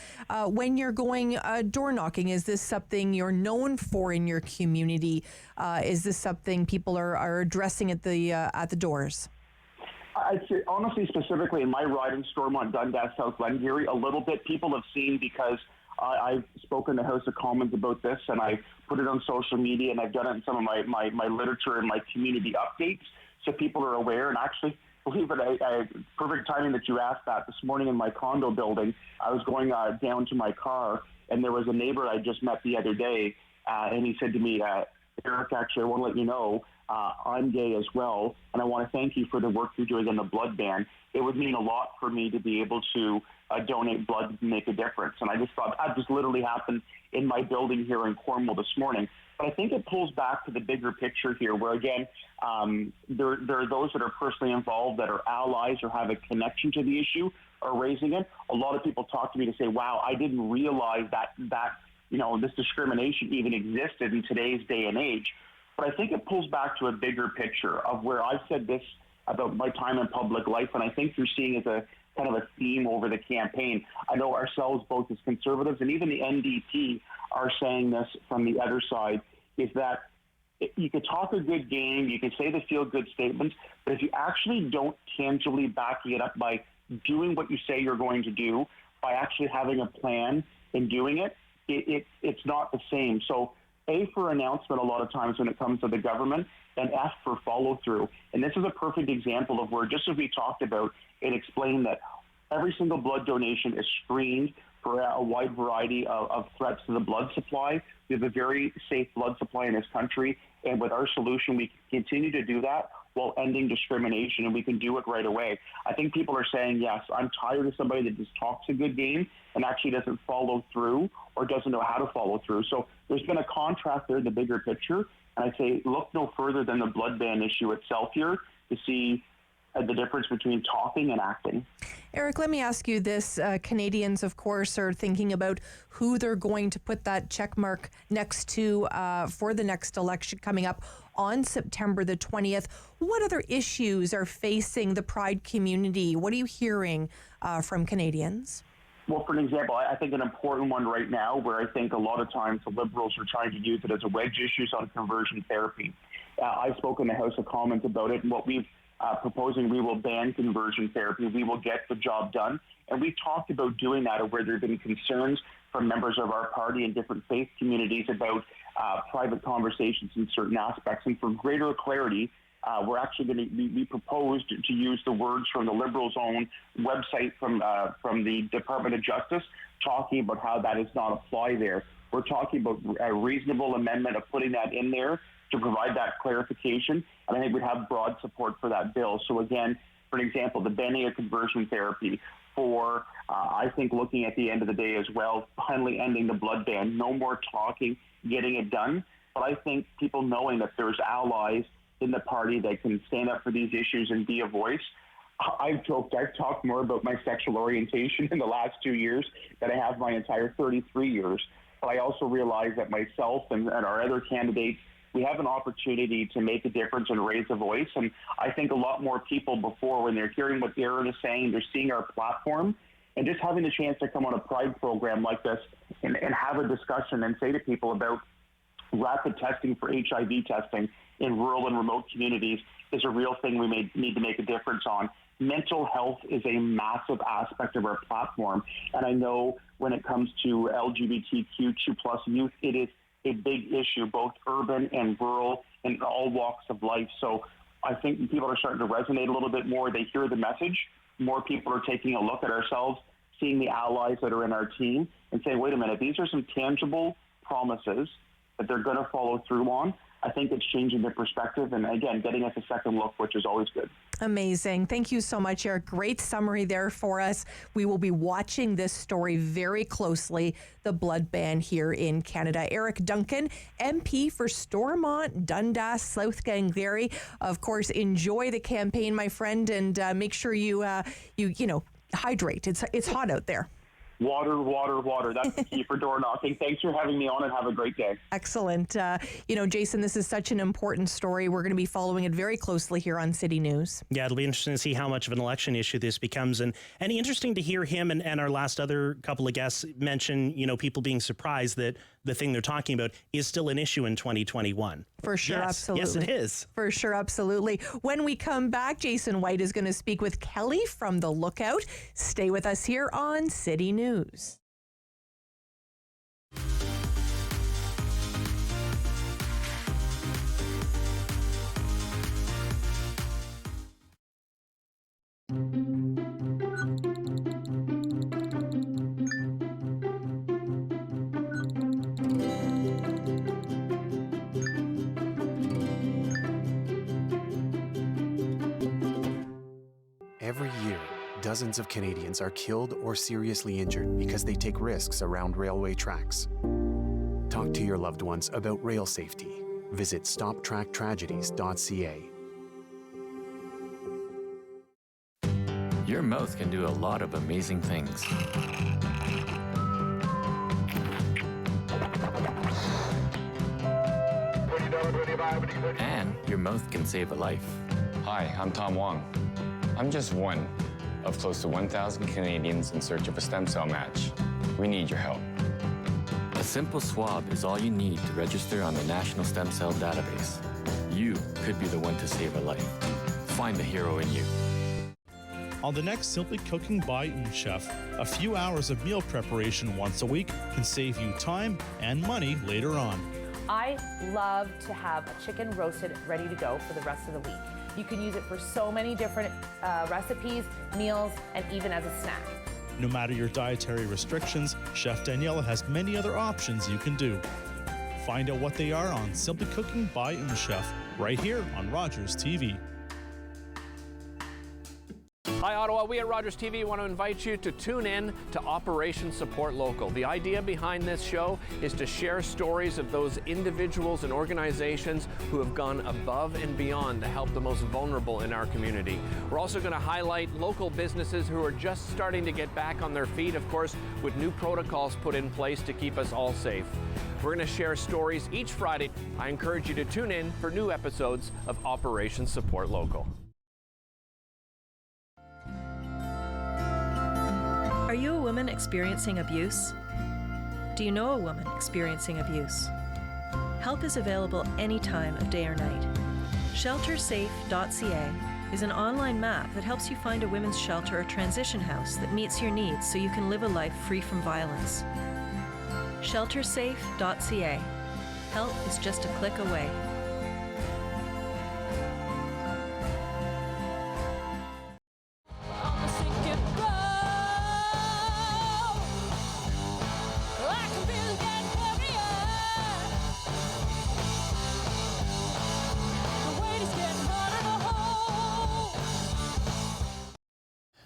When you're going door knocking, is this something you're known for in your community? Is this something people are addressing at the doors? I'd say, honestly, specifically in my riding, Stormont, Dundas, South Glengarry, a little bit people have seen, because I've spoken to House of Commons about this, and I put it on social media, and I've done it in some of my literature and my community updates, so people are aware. And actually, believe it, perfect timing that you asked that. This morning in my condo building, I was going down to my car, and there was a neighbor I just met the other day, and he said to me, Eric, actually, I want to let you know, I'm gay as well, and I want to thank you for the work you're doing on the blood ban. It would mean a lot for me to be able to donate blood to make a difference. And I just thought that just literally happened in my building here in Cornwall this morning. But I think it pulls back to the bigger picture here, where, again, there are those that are personally involved, that are allies or have a connection to the issue, are raising it. A lot of people talk to me to say, wow, I didn't realize that this discrimination even existed in today's day and age. But I think it pulls back to a bigger picture of where I've said this about my time in public life, and I think you're seeing as a kind of a theme over the campaign. I know ourselves, both as Conservatives and even the NDP, are saying this from the other side, is that you could talk a good game, you can say the feel-good statements, but if you actually don't tangibly back it up by doing what you say you're going to do, by actually having a plan and doing it, it's not the same. So A, for announcement a lot of times when it comes to the government, and F, for follow-through. And this is a perfect example of where, just as we talked about, it explained that every single blood donation is screened for a wide variety of threats to the blood supply. We have a very safe blood supply in this country, and with our solution, we can continue to do that while ending discrimination, and we can do it right away. I think people are saying, yes, I'm tired of somebody that just talks a good game and actually doesn't follow through or doesn't know how to follow through. So there's been a contrast there in the bigger picture, and I say look no further than the blood ban issue itself here to see the difference between talking and acting. Eric, let me ask you this. Canadians, of course, are thinking about who they're going to put that check mark next to for the next election coming up on September the 20th. What other issues are facing the Pride community? What are you hearing from Canadians? Well, for an example, I think an important one right now, where I think a lot of times the Liberals are trying to use it as a wedge issue, on conversion therapy. I've spoken to House of Commons about it, and what we've proposing, we will ban conversion therapy. We will get the job done. And we talked about doing that, where there have been concerns from members of our party and different faith communities about private conversations in certain aspects. And for greater clarity, we're actually going to be proposed to use the words from the Liberals' own website from the Department of Justice, talking about how that does not apply there. We're talking about a reasonable amendment of putting that in there to provide that clarification, and I think we'd have broad support for that bill. So again, for an example, the banning of conversion therapy, for I think looking at the end of the day as well, finally ending the blood ban, no more talking, getting it done. But I think people knowing that there's allies in the party that can stand up for these issues and be a voice. I've talked more about my sexual orientation in the last 2 years than I have my entire 33 years. But I also realize that myself and our other candidates, we have an opportunity to make a difference and raise a voice. And I think a lot more people before, when they're hearing what Aaron is saying, they're seeing our platform, and just having the chance to come on a Pride program like this and have a discussion and say to people about rapid testing for HIV testing in rural and remote communities is a real thing we may need to make a difference on. Mental health is a massive aspect of our platform. And I know when it comes to LGBTQ2+ youth, it is a big issue, both urban and rural, in all walks of life. So I think people are starting to resonate a little bit more. They hear the message. More people are taking a look at ourselves, seeing the allies that are in our team, and saying, wait a minute, these are some tangible promises that they're going to follow through on. I think it's changing their perspective and, again, getting us a second look, which is always good. Amazing. Thank you so much, Eric. Great summary there for us. We will be watching this story very closely, the blood ban here in Canada. Eric Duncan, MP for Stormont, Dundas, South Glengarry. Of course, enjoy the campaign, my friend, and make sure you hydrate. It's hot out there. Water, water, water. That's the key for door knocking. Thanks for having me on, and have a great day. Excellent. Jason, this is such an important story. We're going to be following it very closely here on City News. Yeah, it'll be interesting to see how much of an election issue this becomes. And interesting to hear him and our last other couple of guests mention, people being surprised that the thing they're talking about is still an issue in 2021. For sure, yes, absolutely. Yes, it is. For sure, absolutely. When we come back, Jason White is going to speak with Kelly from The Lookout. Stay with us here on City News. Every year, dozens of Canadians are killed or seriously injured because they take risks around railway tracks. Talk to your loved ones about rail safety. Visit stoptracktragedies.ca. Your mouth can do a lot of amazing things. And your mouth can save a life. Hi, I'm Tom Wong. I'm just one of close to 1,000 Canadians in search of a stem cell match. We need your help. A simple swab is all you need to register on the National Stem Cell Database. You could be the one to save a life. Find the hero in you. On the next Simply Cooking by Chef, a few hours of meal preparation once a week can save you time and money later on. I love to have a chicken roasted ready to go for the rest of the week. You can use it for so many different recipes, meals, and even as a snack. No matter your dietary restrictions, Chef Daniela has many other options you can do. Find out what they are on Simply Cooking by Chef, right here on Rogers TV. Hi Ottawa, we at Rogers TV want to invite you to tune in to Operation Support Local. The idea behind this show is to share stories of those individuals and organizations who have gone above and beyond to help the most vulnerable in our community. We're also going to highlight local businesses who are just starting to get back on their feet, of course, with new protocols put in place to keep us all safe. We're going to share stories each Friday. I encourage you to tune in for new episodes of Operation Support Local. Are you a woman experiencing abuse? Do you know a woman experiencing abuse? Help is available any time of day or night. Sheltersafe.ca is an online map that helps you find a women's shelter or transition house that meets your needs so you can live a life free from violence. Sheltersafe.ca. Help is just a click away.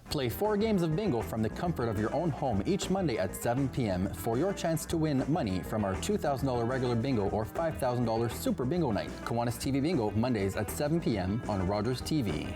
Play 4 games of bingo from the comfort of your own home each Monday at 7 p.m. for your chance to win money from our $2,000 regular bingo or $5,000 super bingo night. Kiwanis TV Bingo, Mondays at 7 p.m. on Rogers TV.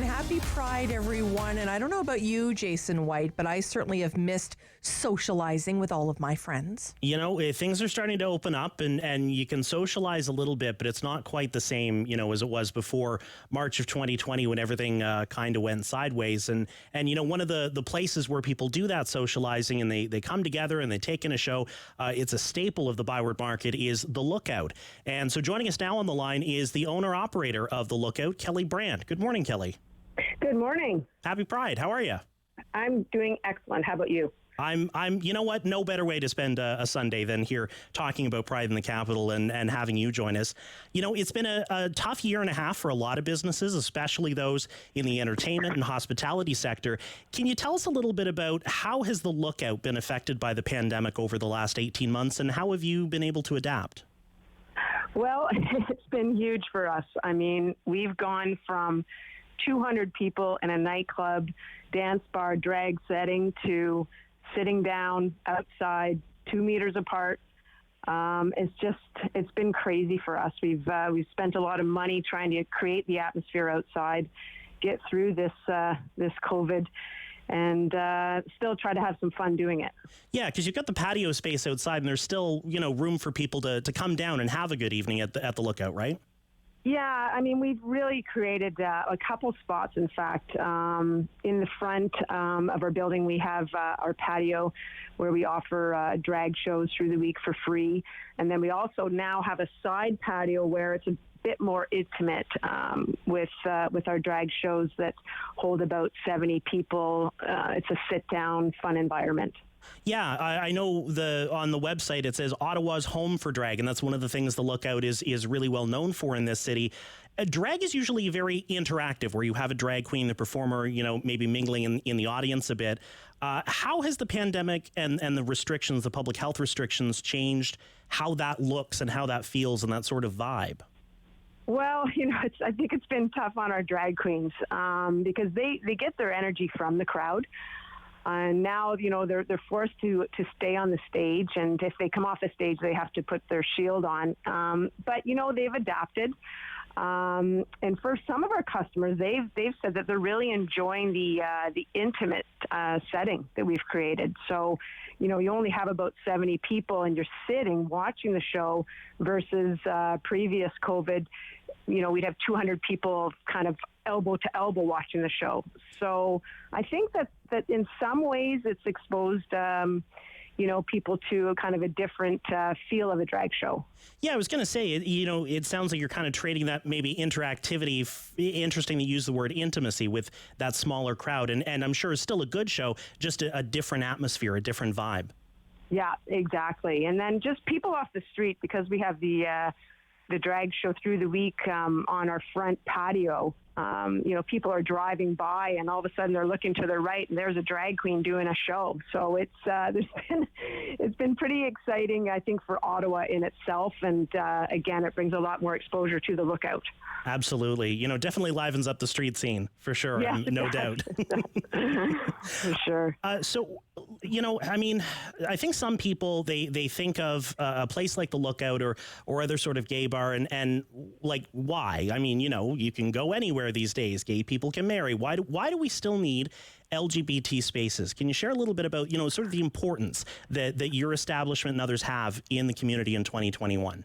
Happy Pride, everyone. And I don't know about you, Jason White, but I certainly have missed socializing with all of my friends. Things are starting to open up and you can socialize a little bit, but it's not quite the same, as it was before March of 2020 when everything kind of went sideways. And one of the places where people do that socializing and they come together and they take in a show, it's a staple of the Byward Market, is The Lookout. And so joining us now on the line is the owner-operator of The Lookout, Kelly Brandt. Good morning, Kelly. Good morning. Happy Pride. How are you? I'm doing excellent. How about you? I'm, you know what? No better way to spend a Sunday than here talking about Pride in the Capital and having you join us. You know, it's been a tough year and a half for a lot of businesses, especially those in the entertainment and hospitality sector. Can you tell us a little bit about how has the Lookout been affected by the pandemic over the last 18 months, and how have you been able to adapt? Well, it's been huge for us. I mean, we've gone from 200 people in a nightclub, dance bar, drag setting to sitting down outside 2 meters apart. It's been crazy for us. We've spent a lot of money trying to create the atmosphere outside, get through this COVID, and still try to have some fun doing it. Yeah, because you've got the patio space outside, and there's still, you know, room for people to come down and have a good evening at the Lookout, right? Yeah, I mean, we've really created a couple spots, in fact. In the front of our building, we have our patio where we offer drag shows through the week for free. And then we also now have a side patio where it's a bit more intimate with our drag shows that hold about 70 people. It's a sit-down, fun environment. Yeah, I know on the website it says Ottawa's home for drag, and that's one of the things the Lookout is really well known for in this city. Drag is usually very interactive, where you have a drag queen, the performer, you know, maybe mingling in the audience a bit. How has the pandemic and the restrictions, the public health restrictions, changed how that looks and how that feels and that sort of vibe? Well, you know, I think it's been tough on our drag queens because they get their energy from the crowd. And now, you know, they're forced to stay on the stage, and if they come off the stage, they have to put their shield on. But, you know, they've adapted. And for some of our customers, they've said that they're really enjoying the intimate setting that we've created. So, you know, you only have about 70 people, and you're sitting watching the show versus previous COVID. You know, we'd have 200 people kind of elbow to elbow watching the show. So I think that in some ways it's exposed, you know, people to kind of a different feel of a drag show. Yeah, I was going to say, you know, it sounds like you're kind of trading that maybe interactivity. Interesting to use the word intimacy with that smaller crowd. And I'm sure it's still a good show, just a different atmosphere, a different vibe. Yeah, exactly. And then just people off the street, because we have the drag show through the week on our front patio. You know, people are driving by, and all of a sudden they're looking to their right, and there's a drag queen doing a show. So it's been pretty exciting, I think, for Ottawa in itself. And again, it brings a lot more exposure to the Lookout. Absolutely. You know, definitely livens up the street scene for sure. Yeah, no doubt. For sure. So, you know, I mean, I think some people, they think of a place like the Lookout or other sort of gay bar and like, why? I mean, you know, you can go anywhere these days. Gay people can marry. Why do we still need LGBT spaces? Can you share a little bit about, you know, sort of the importance that your establishment and others have in the community in 2021?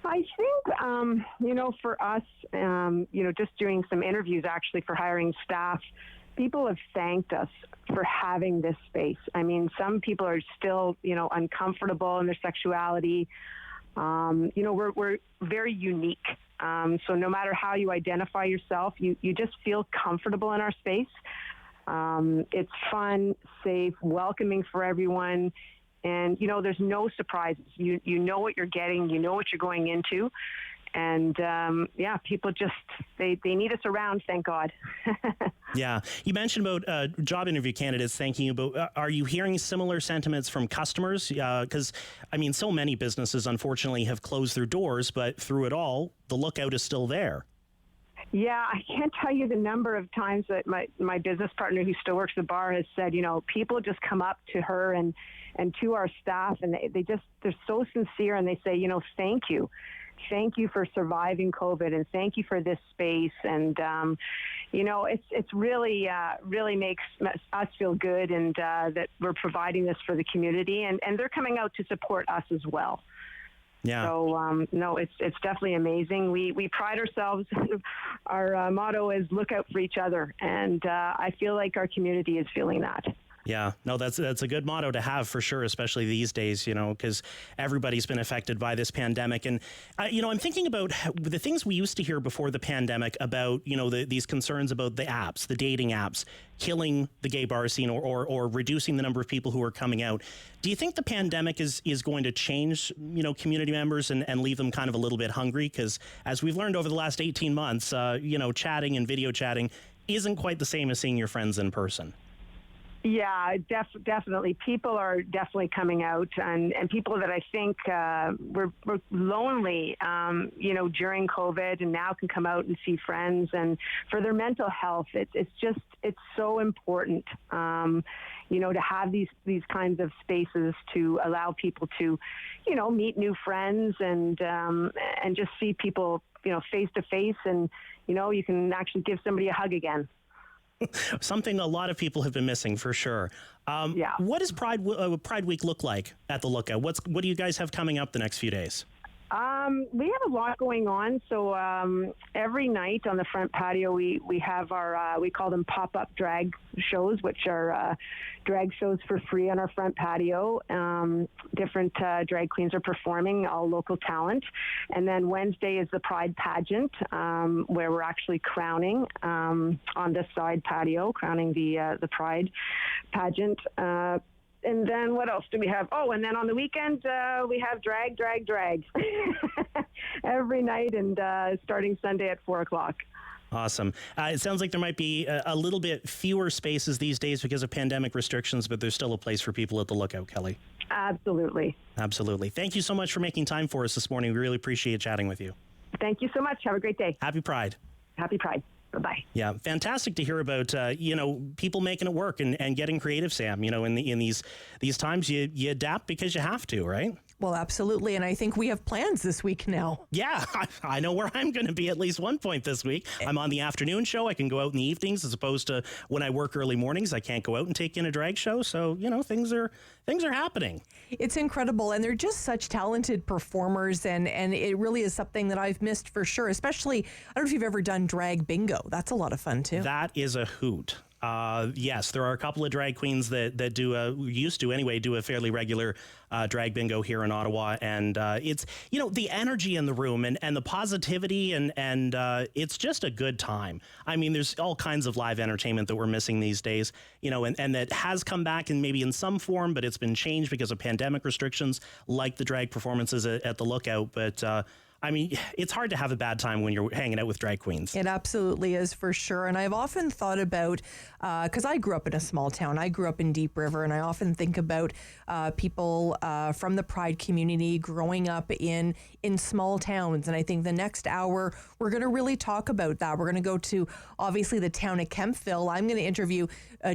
I think, you know, for us, you know, just doing some interviews actually for hiring staff, people have thanked us for having this space. I mean, some people are still, you know, uncomfortable in their sexuality. You know, we're very unique. So no matter how you identify yourself, you just feel comfortable in our space. It's fun, safe, welcoming for everyone. And, you know, there's no surprises. You know what you're getting. You know what you're going into. And, yeah, people just, they need us around, thank God. Yeah. You mentioned about job interview candidates thanking you, but are you hearing similar sentiments from customers? Because, I mean, so many businesses, unfortunately, have closed their doors, but through it all, the Lookout is still there. Yeah, I can't tell you the number of times that my business partner who still works the bar has said, you know, people just come up to her and to our staff, and they're so sincere, and they say, you know, thank you. Thank you for surviving COVID, and thank you for this space. And, you know, it's really makes us feel good, and that we're providing this for the community, and they're coming out to support us as well. Yeah. So, no, it's definitely amazing. We pride ourselves. Our motto is look out for each other. And I feel like our community is feeling that. Yeah, no, that's a good motto to have for sure, especially these days, you know, because everybody's been affected by this pandemic. And, you know, I'm thinking about the things we used to hear before the pandemic about, you know, these concerns about the apps, the dating apps, killing the gay bar scene or reducing the number of people who are coming out. Do you think the pandemic is going to change, you know, community members and leave them kind of a little bit hungry? Because as we've learned over the last 18 months, you know, chatting and video chatting isn't quite the same as seeing your friends in person. Yeah, definitely. People are definitely coming out, and people that I think were lonely, you know, during COVID, and now can come out and see friends. And for their mental health, it's so important, you know, to have these kinds of spaces to allow people to, you know, meet new friends and just see people, you know, face to face, and you know, you can actually give somebody a hug again. Something a lot of people have been missing for sure. Yeah. What does Pride Week look like at the Lookout? What do you guys have coming up the next few days? We have a lot going on. So every night on the front patio, we have our, we call them pop-up drag shows, which are drag shows for free on our front patio. Different drag queens are performing, all local talent. And then Wednesday is the Pride pageant, where we're actually crowning on this side patio, crowning the Pride pageant. And then what else do we have? Oh, and then on the weekend, we have drag every night, and starting Sunday at 4 o'clock. Awesome. It sounds like there might be a little bit fewer spaces these days because of pandemic restrictions, but there's still a place for people at the Lookout, Kelly. Absolutely. Absolutely. Thank you so much for making time for us this morning. We really appreciate chatting with you. Thank you so much. Have a great day. Happy Pride. Happy Pride. Bye-bye. Yeah, fantastic to hear about, you know, people making it work and getting creative, Sam. You know, in these times, you adapt because you have to, right? Well, absolutely. And I think we have plans this week now. Yeah, I know where I'm going to be at least one point this week. I'm on the afternoon show. I can go out in the evenings as opposed to when I work early mornings. I can't go out and take in a drag show. So, you know, things are happening. It's incredible. And they're just such talented performers. And it really is something that I've missed for sure, especially, I don't know if you've ever done drag bingo. That's a lot of fun, too. That is a hoot. Yes, there are a couple of drag queens that used to do a fairly regular drag bingo here in Ottawa. And it's, you know, the energy in the room and the positivity and it's just a good time. I mean, there's all kinds of live entertainment that we're missing these days, you know, and that has come back and maybe in some form, but it's been changed because of pandemic restrictions like the drag performances at the Lookout. But I mean, it's hard to have a bad time when you're hanging out with drag queens. It absolutely is, for sure. And I've often thought about, because I grew up in a small town. I grew up in Deep River, and I often think about people from the Pride community growing up in small towns. And I think the next hour, we're going to really talk about that. We're going to go to, obviously, the town of Kemptville. I'm going to interview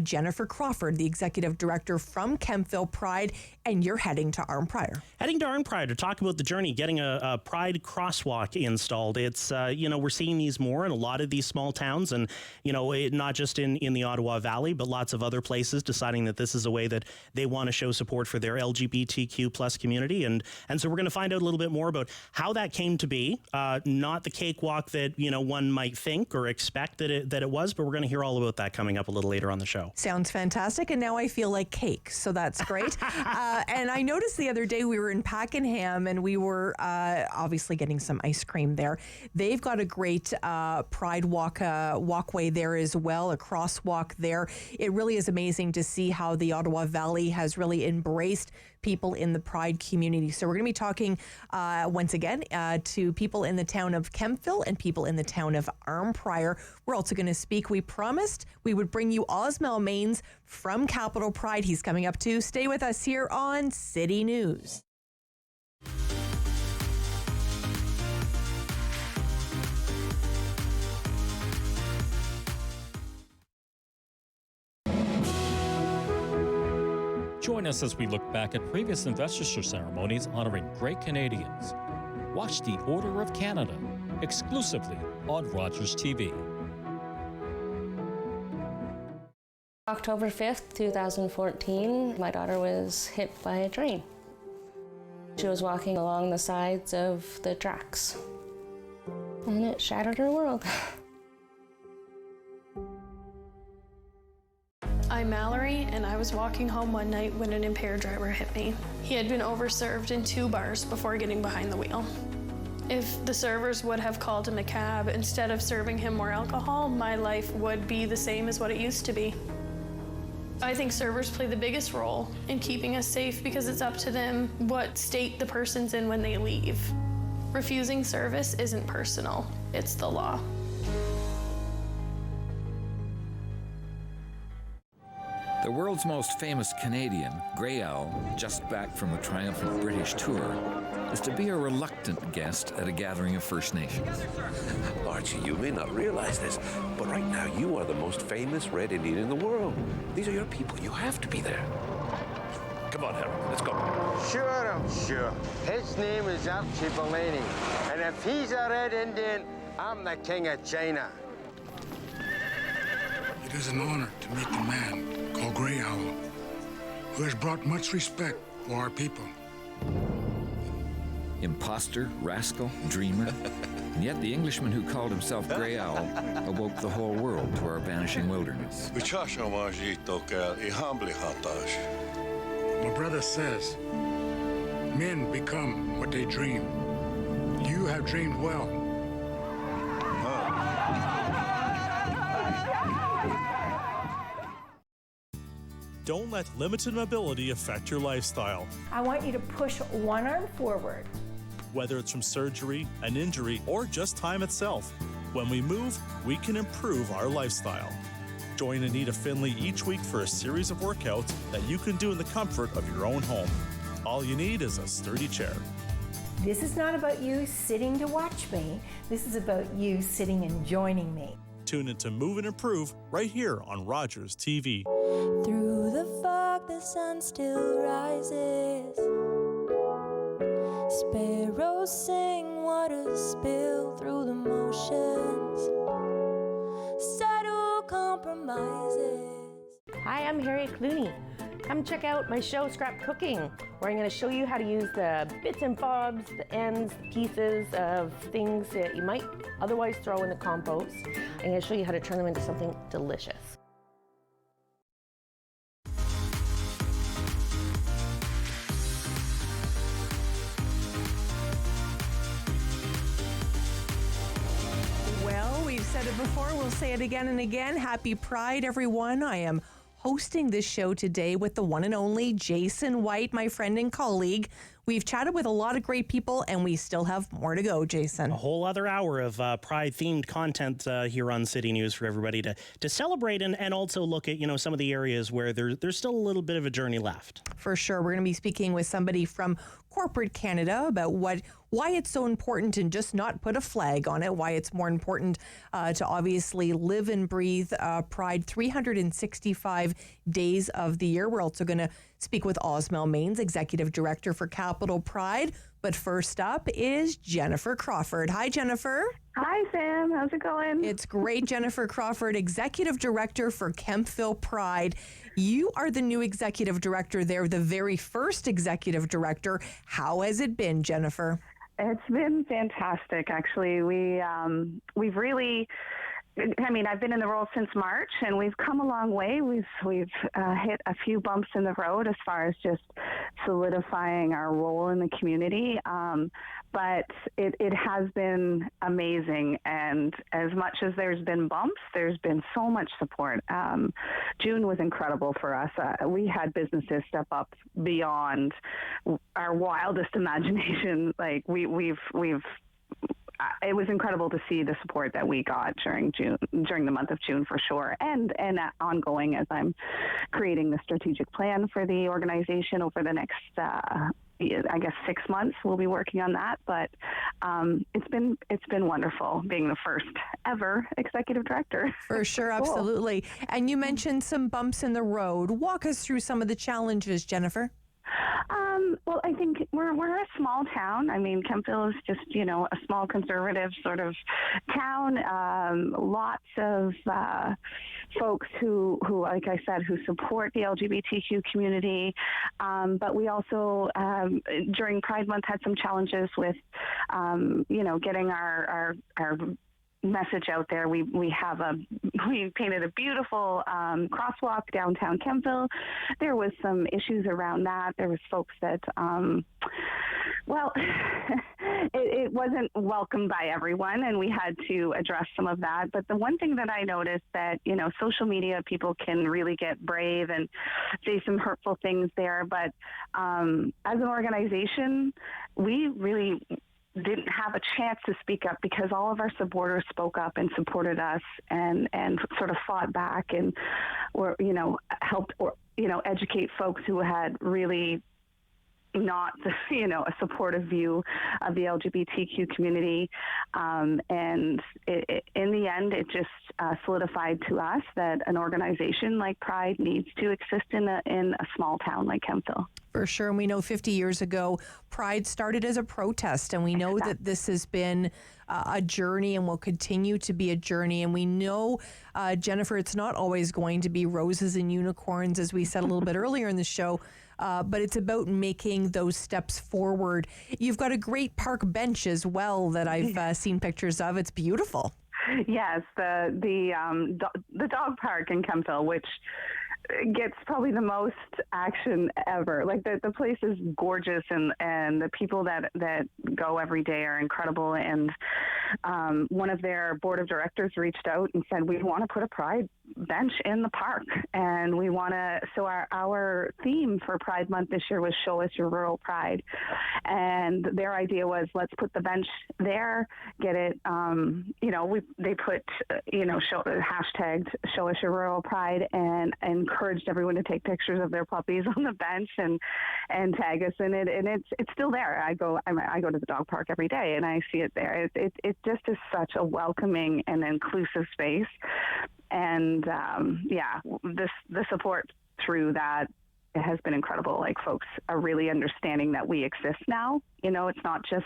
Jennifer Crawford, the executive director from Kemptville Pride, and you're heading to Arnprior. Heading to Arnprior to talk about the journey, getting a Pride crosswalk installed. It's, you know, we're seeing these more in a lot of these small towns and, you know, not just in the Ottawa Valley, but lots of other places deciding that this is a way that they want to show support for their LGBTQ plus community. And so we're going to find out a little bit more about how that came to be, not the cakewalk that, you know, one might think or expect that it was, but we're going to hear all about that coming up a little later on the show. Sounds fantastic. And now I feel like cake, so that's great. And I noticed the other day we were in Pakenham and we were obviously getting some ice cream there. They've got a great Pride walkway there as well, a crosswalk there. It really is amazing to see how the Ottawa Valley has really embraced people in the Pride community. So we're going to be talking once again to people in the town of Kemptville and people in the town of Arnprior. We're also going to speak. We promised we would bring you Osmel Maines from Capital Pride. He's coming up too. Stay with us here on City News. Join us as we look back at previous investiture ceremonies honoring great Canadians. Watch the Order of Canada exclusively on Rogers TV. October 5th, 2014, my daughter was hit by a train. She was walking along the sides of the tracks, and it shattered her world. I'm Mallory, and I was walking home one night when an impaired driver hit me. He had been overserved in 2 bars before getting behind the wheel. If the servers would have called him a cab instead of serving him more alcohol, my life would be the same as what it used to be. I think servers play the biggest role in keeping us safe because it's up to them what state the person's in when they leave. Refusing service isn't personal, it's the law. The world's most famous Canadian, Grey Owl, just back from a triumphant British tour, is to be a reluctant guest at a gathering of First Nations. Archie, you may not realize this, but right now you are the most famous Red Indian in the world. These are your people. You have to be there. Come on, Harold, let's go. Sure, I'm sure. His name is Archie Bellini, and if he's a Red Indian, I'm the King of China. It is an honor to meet the man called Grey Owl, who has brought much respect for our people. Imposter, rascal, dreamer, and yet the Englishman who called himself Grey Owl awoke the whole world to our vanishing wilderness. My brother says, men become what they dream. You have dreamed well. Don't let limited mobility affect your lifestyle. I want you to push one arm forward. Whether it's from surgery, an injury, or just time itself, when we move, we can improve our lifestyle. Join Anita Finley each week for a series of workouts that you can do in the comfort of your own home. All you need is a sturdy chair. This is not about you sitting to watch me. This is about you sitting and joining me. Tune in to Move and Improve right here on Rogers TV. Through the fog, the sun still rises. Sparrows sing, waters spill through the motions. Subtle compromises. Hi, I'm Harriet Clooney. Come check out my show, Scrap Cooking, where I'm going to show you how to use the bits and bobs, the ends, the pieces of things that you might otherwise throw in the compost. I'm going to show you how to turn them into something delicious. Well, we've said it before, we'll say it again and again. Happy Pride, everyone. I am hosting this show today with the one and only Jason White, my friend and colleague. We've chatted with a lot of great people, and we still have more to go, Jason. A whole other hour of Pride-themed content here on City News for everybody to celebrate and also look at, some of the areas where there's still a little bit of a journey left. For sure. We're going to be speaking with somebody from corporate Canada about why it's so important to just not put a flag on it, why it's more important to obviously live and breathe Pride 365 days of the year. We're also going to speak with Osmel Maines, Executive Director for Capital Pride. But first up is Jennifer Crawford. Hi, Jennifer. Hi, Sam. How's it going? It's great. Jennifer Crawford, Executive Director for Kemptville Pride. You are the new Executive Director there, the very first Executive Director. How has it been, Jennifer? It's been fantastic, actually. We've really... I've been in the role since March, and we've come a long way. We've hit a few bumps in the road as far as just solidifying our role in the community. But it has been amazing, and as much as there's been bumps, there's been so much support. June was incredible for us. We had businesses step up beyond our wildest imagination. Like we've it was incredible to see the support that we got during the month of June, for sure, and ongoing as I'm creating the strategic plan for the organization over the next, 6 months. We'll be working on that, but it's been wonderful being the first ever executive director. For sure, absolutely. Cool. And you mentioned some bumps in the road. Walk us through some of the challenges, Jennifer. Well, I think we're a small town. Kemptville is just, a small conservative sort of town. Lots of folks who, like I said, who support the LGBTQ community. But we also, during Pride Month, had some challenges with, getting our message out there. We painted a beautiful crosswalk downtown Kempville. There was some issues around that. There was folks that, it wasn't welcomed by everyone, and we had to address some of that. But the one thing that I noticed that, social media, people can really get brave and say some hurtful things there. But as an organization, we really didn't have a chance to speak up because all of our supporters spoke up and supported us and sort of fought back and helped educate folks who had really not, a supportive view of the LGBTQ community. And in the end, it just solidified to us that an organization like Pride needs to exist in a small town like Kempville. For sure. And we know 50 years ago, Pride started as a protest. And we know that this has been a journey and will continue to be a journey. And we know, Jennifer, it's not always going to be roses and unicorns, as we said a little bit earlier in the show. But it's about making those steps forward. You've got a great park bench as well that I've seen pictures of. It's beautiful. Yes, the dog park in Kempville, which gets probably the most action ever. Like the place is gorgeous, and the people that go every day are incredible. And one of their board of directors reached out and said, we want to put a Pride bench in the park, and we want to. So our theme for Pride Month this year was "Show Us Your Rural Pride," and their idea was, let's put the bench there, get it. They put hashtagged "Show Us Your Rural Pride" and encouraged everyone to take pictures of their puppies on the bench and tag us in it, and it's still there. I go to the dog park every day, and I see it there. It just is such a welcoming and inclusive space. And the support through that has been incredible. Like, folks are really understanding that we exist now. It's not just,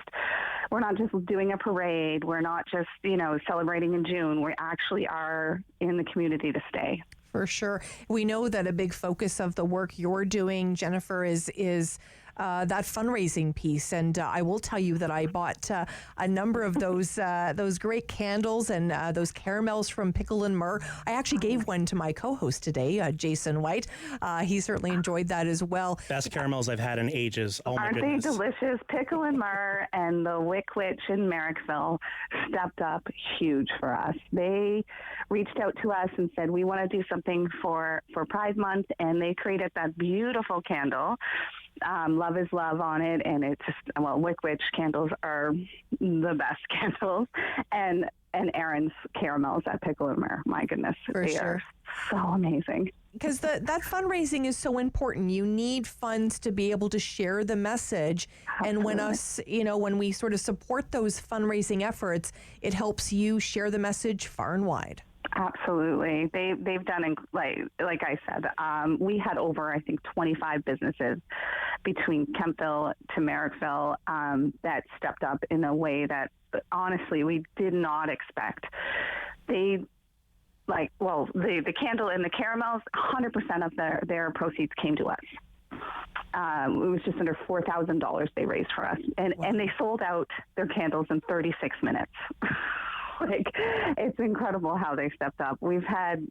we're not just doing a parade. We're not just, celebrating in June. We actually are in the community to stay. For sure. We know that a big focus of the work you're doing, Jennifer, is that fundraising piece. And I will tell you that I bought a number of those great candles and those caramels from Pickle and Myrrh. I actually gave one to my co-host today, Jason White. He certainly enjoyed that as well. Best caramels I've had in ages. Oh, my goodness. Aren't they delicious? Pickle and Myrrh and the Wick Witch in Merrickville stepped up huge for us. They reached out to us and said, we want to do something for Pride Month, and they created that beautiful candle. Love is Love on it, and it's just, Wick Witch candles are the best candles, and Aaron's caramels at Pickle and Myrrh. My goodness, they are so amazing. Because that fundraising is so important. You need funds to be able to share the message. Absolutely. And when we sort of support those fundraising efforts, it helps you share the message far and wide. Absolutely. They've done, like I said, we had over, I think, 25 businesses between Kempville to Merrickville that stepped up in a way that, honestly, we did not expect. The candle and the caramels, 100% of their proceeds came to us. It was just under $4,000 they raised for us. And they sold out their candles in 36 minutes. Like, it's incredible how they stepped up. We've had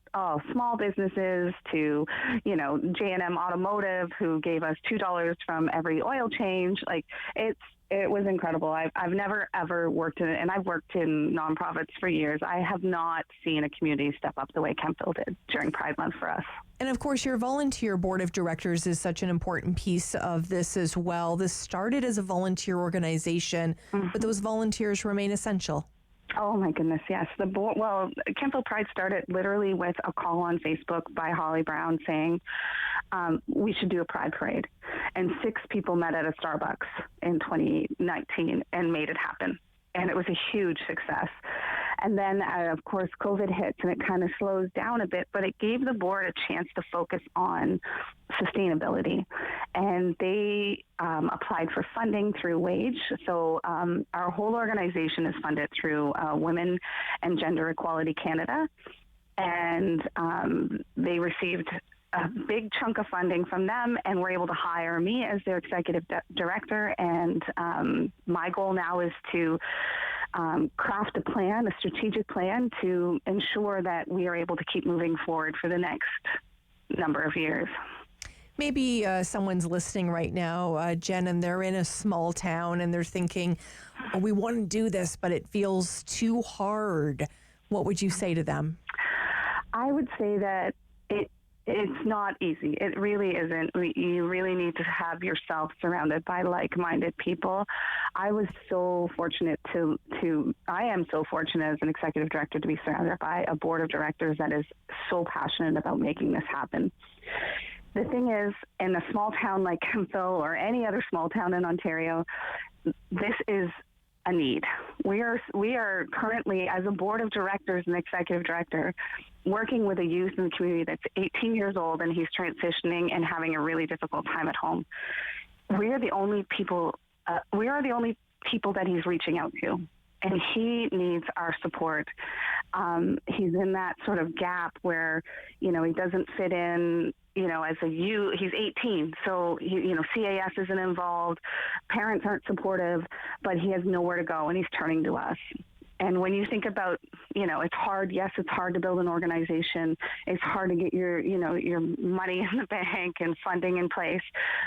small businesses to, J&M Automotive, who gave us $2 from every oil change. Like, it was incredible. I've never, ever worked in it, and I've worked in nonprofits for years. I have not seen a community step up the way Kempville did during Pride Month for us. And of course, your volunteer board of directors is such an important piece of this as well. This started as a volunteer organization, but those volunteers remain essential. Oh, my goodness, yes. Kempville Pride started literally with a call on Facebook by Holly Brown saying we should do a Pride Parade. And 6 people met at a Starbucks in 2019 and made it happen. And it was a huge success. And then, of course, COVID hits and it kind of slows down a bit, but it gave the board a chance to focus on sustainability. And they applied for funding through WAGE. So our whole organization is funded through Women and Gender Equality Canada. And they received a big chunk of funding from them and were able to hire me as their executive director. And my goal now is to craft a plan, a strategic plan to ensure that we are able to keep moving forward for the next number of years. Maybe someone's listening right now, Jen, and they're in a small town and they're thinking, oh, we want to do this, but it feels too hard. What would you say to them? I would say that it's not easy. It really isn't. You really need to have yourself surrounded by like-minded people. I was so fortunate I am so fortunate as an executive director to be surrounded by a board of directors that is so passionate about making this happen. The thing is, in a small town like Kemptville or any other small town in Ontario, this is a need. We are currently, as a board of directors and executive director, working with a youth in the community that's 18 years old and he's transitioning and having a really difficult time at home. We are the only people that he's reaching out to, and he needs our support. He's in that sort of gap where, he doesn't fit in, as a youth. He's 18, so CAS isn't involved, parents aren't supportive, but he has nowhere to go, and he's turning to us. And when you think about, it's hard. Yes, it's hard to build an organization. It's hard to get your money in the bank and funding in place,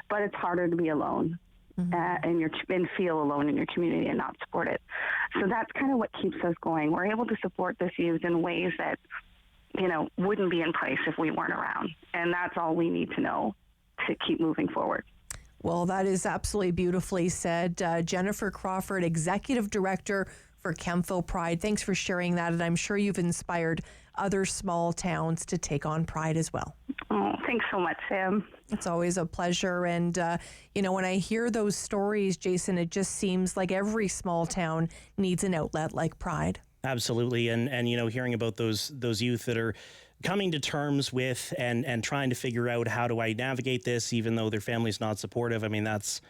but it's harder to be alone. And feel alone in your community and not support it. So that's kind of what keeps us going. We're able to support this youth in ways that, wouldn't be in place if we weren't around. And that's all we need to know to keep moving forward. Well, that is absolutely beautifully said. Jennifer Crawford, Executive Director for Kemptville Pride. Thanks for sharing that. And I'm sure you've inspired other small towns to take on Pride as well. Oh, thanks so much, Sam. It's always a pleasure. And, when I hear those stories, Jason, it just seems like every small town needs an outlet like Pride. Absolutely. And hearing about those youth that are coming to terms with and trying to figure out, how do I navigate this, even though their family's not supportive. I mean, that's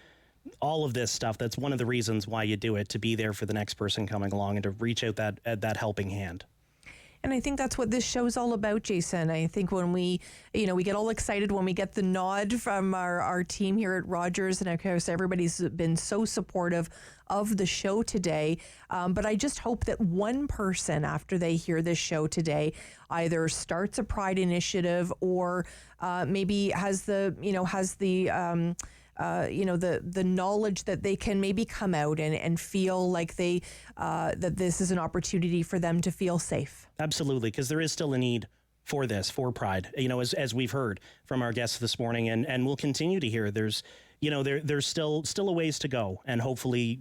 all of this stuff. That's one of the reasons why you do it, to be there for the next person coming along and to reach out that helping hand. And I think that's what this show's all about, Jason. I think when we get all excited when we get the nod from our team here at Rogers, and of course everybody's been so supportive of the show today. But I just hope that one person, after they hear this show today, either starts a Pride initiative or maybe has the knowledge that they can maybe come out and feel like that this is an opportunity for them to feel safe. Absolutely, because there is still a need for this, for Pride, as we've heard from our guests this morning, and we'll continue to hear. There's still a ways to go, and hopefully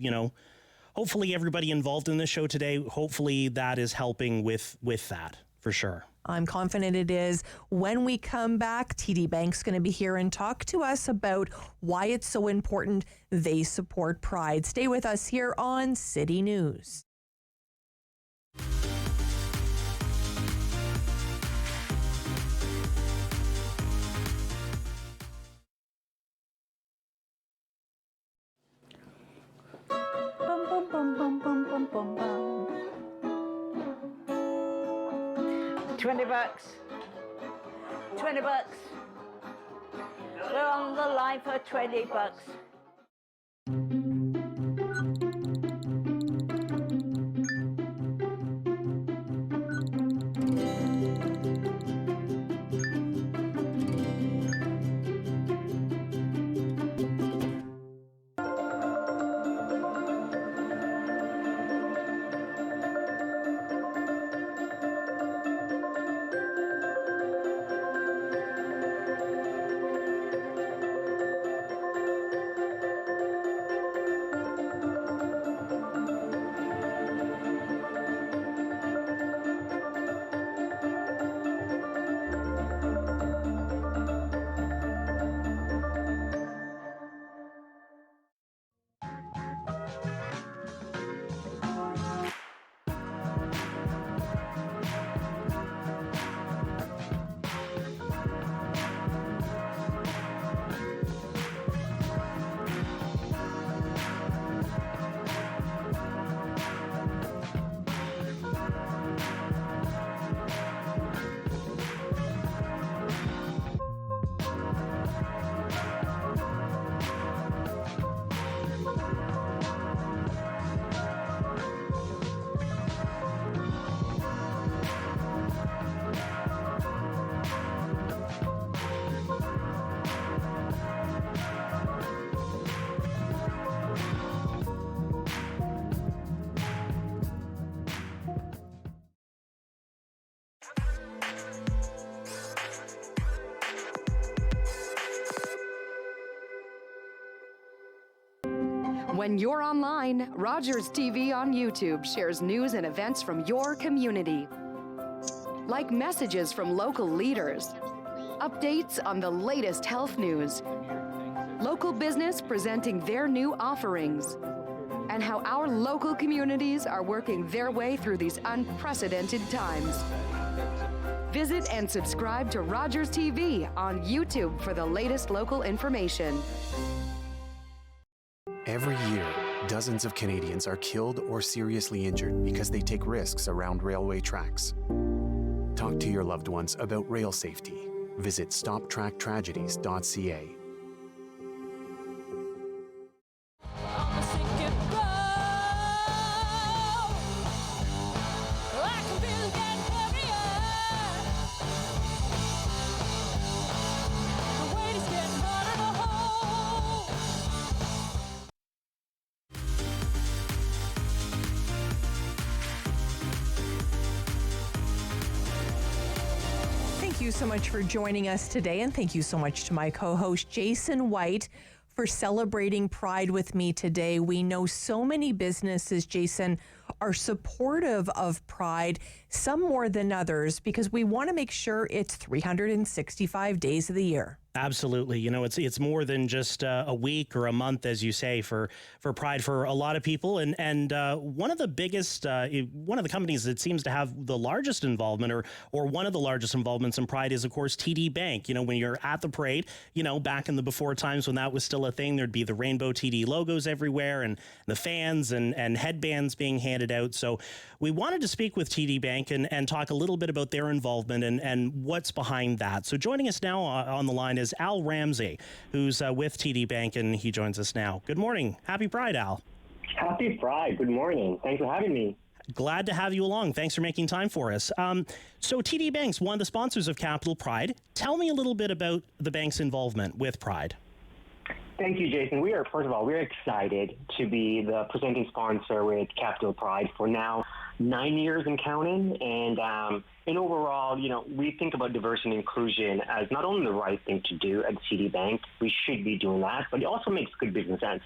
everybody involved in this show today, hopefully that is helping with that, for sure. I'm confident it is. When we come back, TD Bank's going to be here and talk to us about why it's so important they support Pride. Stay with us here on City News. Bum, bum, bum, bum, bum, bum, bum, bum. 20 bucks. 20 bucks. We're on the line for 20 bucks. When you're online, Rogers TV on YouTube shares news and events from your community, like messages from local leaders, updates on the latest health news, local business presenting their new offerings, and how our local communities are working their way through these unprecedented times. Visit and subscribe to Rogers TV on YouTube for the latest local information. Every year, dozens of Canadians are killed or seriously injured because they take risks around railway tracks. Talk to your loved ones about rail safety. Visit stoptracktragedies.ca. Thank you so much for joining us today, and thank you so much to my co-host Jason White for celebrating Pride with me today. We know so many businesses, Jason, are supportive of Pride, some more than others, because we want to make sure it's 365 days of the year. Absolutely. You know, it's more than just a week or a month, as you say, for Pride for a lot of people. And one of the biggest, one of the companies that seems to have the largest involvement or one of the largest involvements in Pride is, of course, TD Bank. You know, when you're at the parade, you know, back in the before times when that was still a thing, there'd be the rainbow TD logos everywhere and the fans and headbands being handed out. So we wanted to speak with TD Bank and talk a little bit about their involvement and what's behind that. So joining us now on the line is Al Ramsey, who's with TD Bank, and he joins us now. Good morning. Happy Pride, Al. Happy Pride. Good morning. Thanks for having me. Glad to have you along. Thanks for making time for us. So TD Bank's one of the sponsors of Capital Pride. Tell me a little bit about the bank's involvement with Pride. Thank you, Jason. First of all, we're excited to be the presenting sponsor with Capital Pride for now 9 years and counting. And overall, you know, we think about diversity and inclusion as not only the right thing to do at TD Bank, we should be doing that, but it also makes good business sense.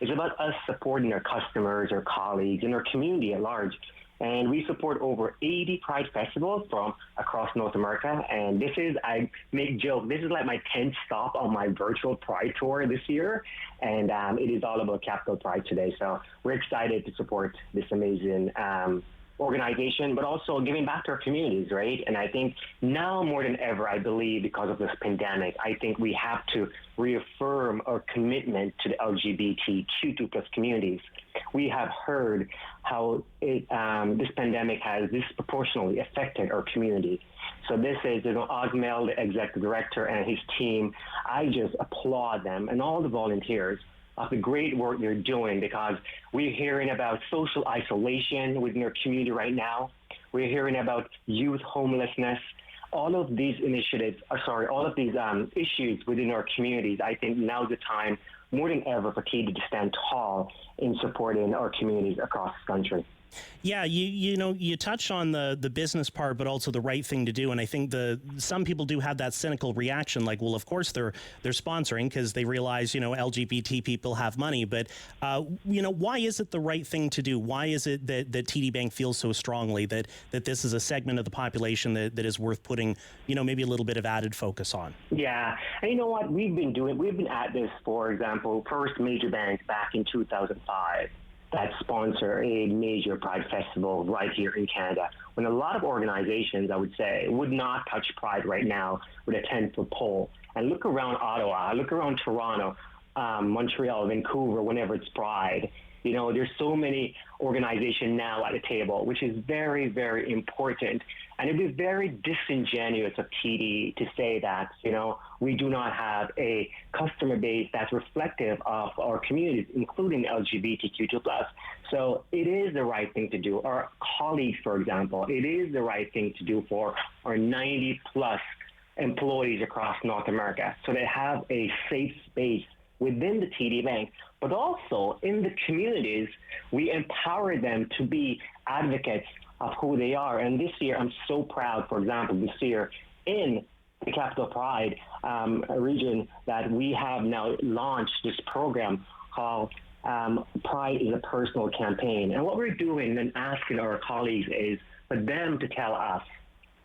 It's about us supporting our customers, our colleagues, and our community at large. And we support over 80 Pride festivals from across North America. And this is, I make joke, this is like my 10th stop on my virtual Pride tour this year. And it is all about Capital Pride today. So we're excited to support this amazing organization, but also giving back to our communities, right? And I think now more than ever, I believe because of this pandemic, I think we have to reaffirm our commitment to the LGBTQ2+ communities. We have heard how this pandemic has disproportionately affected our community. So this is, Osmel, the executive director, and his team. I just applaud them and all the volunteers of the great work they're doing, because we're hearing about social isolation within our community right now. We're hearing about youth homelessness. All of these initiatives, all of these issues within our communities, I think now's the time more than ever for TD to stand tall in supporting our communities across the country. Yeah, you touched on the business part, but also the right thing to do. And I think some people do have that cynical reaction, like, well, of course they're sponsoring because they realize, LGBT people have money. But, why is it the right thing to do? Why is it that TD Bank feels so strongly that this is a segment of the population that is worth putting, maybe a little bit of added focus on? Yeah. And you know what? We've been at this, for example, first major bank back in 2005. That sponsor a major Pride festival right here in Canada, when a lot of organizations, I would say, would not touch Pride right now with a 10-foot pole. And look around Ottawa, look around Toronto, Montreal, Vancouver, whenever it's Pride. There's so many organizations now at the table, which is very, very important. And it'd be very disingenuous of TD to say that, we do not have a customer base that's reflective of our communities, including LGBTQ2+. So it is the right thing to do. Our colleagues, for example, it is the right thing to do for our 90+ employees across North America. So they have a safe space within the TD Bank, but also in the communities, we empower them to be advocates of who they are. And this year, I'm so proud, for example, this year in the Capital Pride region, that we have now launched this program called Pride is a personal campaign. And what we're doing and asking our colleagues is for them to tell us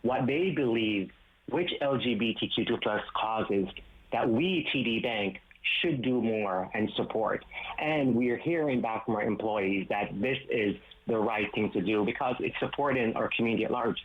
what they believe, which LGBTQ2 plus causes that we, TD Bank, should do more and support. And we are hearing back from our employees that this is the right thing to do because it's supporting our community at large.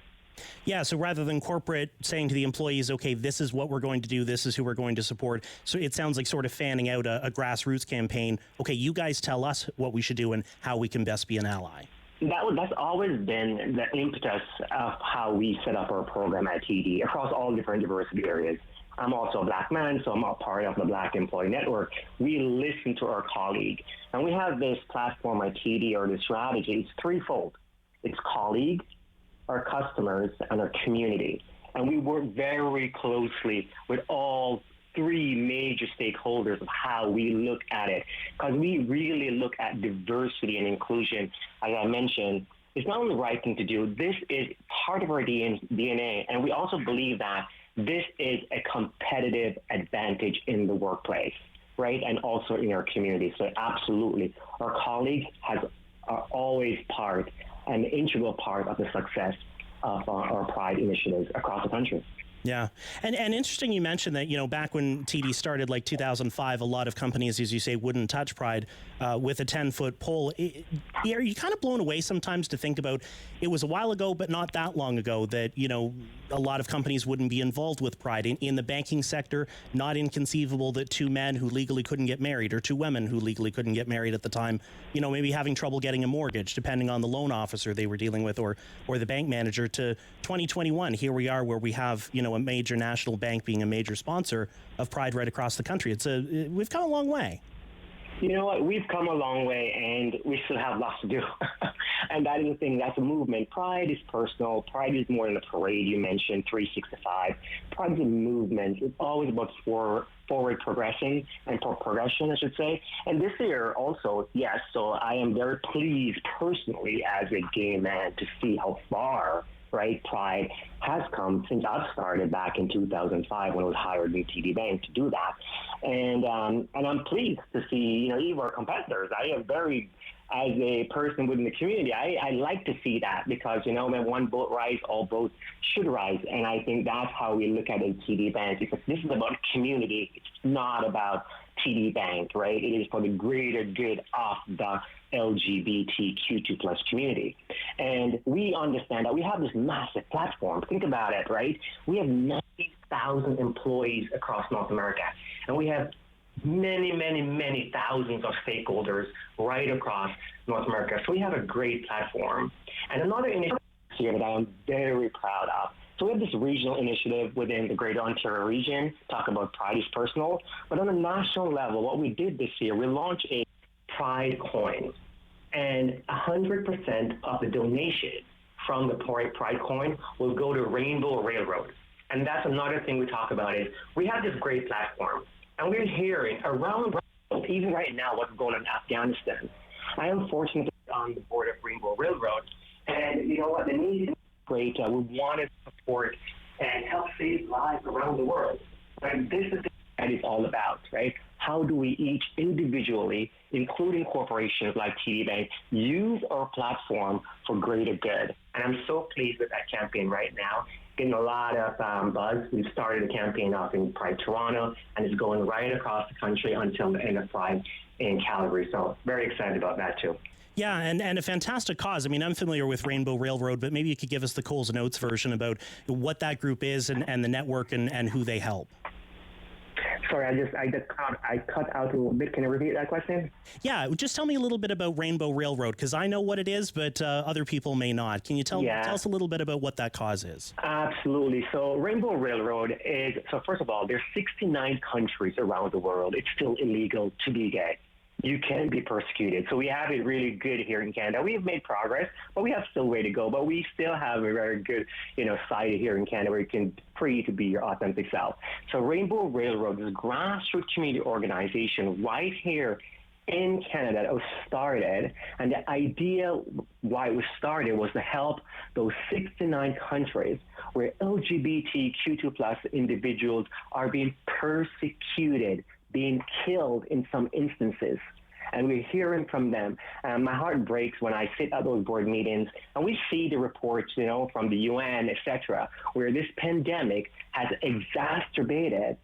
Yeah, so rather than corporate saying to the employees, okay, this is what we're going to do, this is who we're going to support, so it sounds like sort of fanning out a grassroots campaign. Okay, you guys tell us what we should do and how we can best be an ally. That's always been the impetus of how we set up our program at TD across all different diversity areas. I'm also a Black man, so I'm a part of the Black Employee Network. We listen to our colleague, and we have this platform at TD, or this strategy. It's threefold. It's colleague, our customers, and our community. And we work very closely with all three major stakeholders of how we look at it, because we really look at diversity and inclusion. As I mentioned, it's not only the right thing to do, this is part of our DNA, and we also believe that this is a competitive advantage in the workplace, right, and also in our community. So absolutely, our colleagues are always an integral part of the success of our Pride initiatives across the country. Yeah. And interesting you mentioned that, back when TD started, like 2005, a lot of companies, as you say, wouldn't touch Pride with a 10-foot pole. Are you kind of blown away sometimes to think about it was a while ago, but not that long ago that, a lot of companies wouldn't be involved with Pride. In the banking sector, not inconceivable that two men who legally couldn't get married or two women who legally couldn't get married at the time, maybe having trouble getting a mortgage, depending on the loan officer they were dealing with or the bank manager, to 2021. Here we are where we have, a major national bank being a major sponsor of Pride right across the country. We've come a long way. You know what? We've come a long way, and we still have lots to do. And that is the thing. That's a movement. Pride is personal. Pride is more than a parade you mentioned, 365. Pride is a movement. It's always about forward progression and progression, I should say. And this year also, yes, so I am very pleased personally as a gay man to see how far Pride has come since I've started back in 2005 when I was hired in TD Bank to do that. And I'm pleased to see, even our competitors. I am very, as a person within the community, I like to see that because, when one boat rises, all boats should rise. And I think that's how we look at it at TD Bank, because this is about community. It's not about TD Bank, right? It is for the greater good of the LGBTQ2 plus community. And we understand that we have this massive platform. Think about it, right? We have 90,000 employees across North America, and we have many, many, many thousands of stakeholders right across North America. So we have a great platform. And another initiative here that I am very proud of. So we have this regional initiative within the Greater Ontario region, talk about Pride is personal. But on a national level, what we did this year, we launched a Pride coin. And 100% of the donation from the Pride coin will go to Rainbow Railroad. And that's another thing we talk about is we have this great platform. And we're hearing around the world, even right now, what's going on in Afghanistan. I am fortunate to be on the board of Rainbow Railroad. And you know what? The need is great. We want to support and help save lives around the world. And this is what it's all about, right? How do we each individually, including corporations like TD Bank, use our platform for greater good? And I'm so pleased with that campaign right now. Getting a lot of buzz. We've started a campaign off in Pride Toronto, and it's going right across the country until the end of Pride in Calgary. So very excited about that too. Yeah, and a fantastic cause. I mean, I'm familiar with Rainbow Railroad, but maybe you could give us the Coles and Oates version about what that group is and the network and who they help. Sorry, I cut out a little bit. Can you repeat that question? Yeah, just tell me a little bit about Rainbow Railroad, because I know what it is, but other people may not. Can you tell us a little bit about what that cause is? Absolutely. So Rainbow Railroad is, so first of all, there's 69 countries around the world. It's still illegal to be gay. You can be persecuted. So we have it really good here in Canada. We have made progress, but we have still a way to go. But we still have a very good, side here in Canada where you can free to be your authentic self. So Rainbow Railroad is a grassroots community organization right here in Canada that was started. And the idea why it was started was to help those 69 countries where LGBTQ2 plus individuals are being persecuted, being killed in some instances. and we're hearing from them. My heart breaks when I sit at those board meetings and we see the reports, from the UN, etc., where this pandemic has exacerbated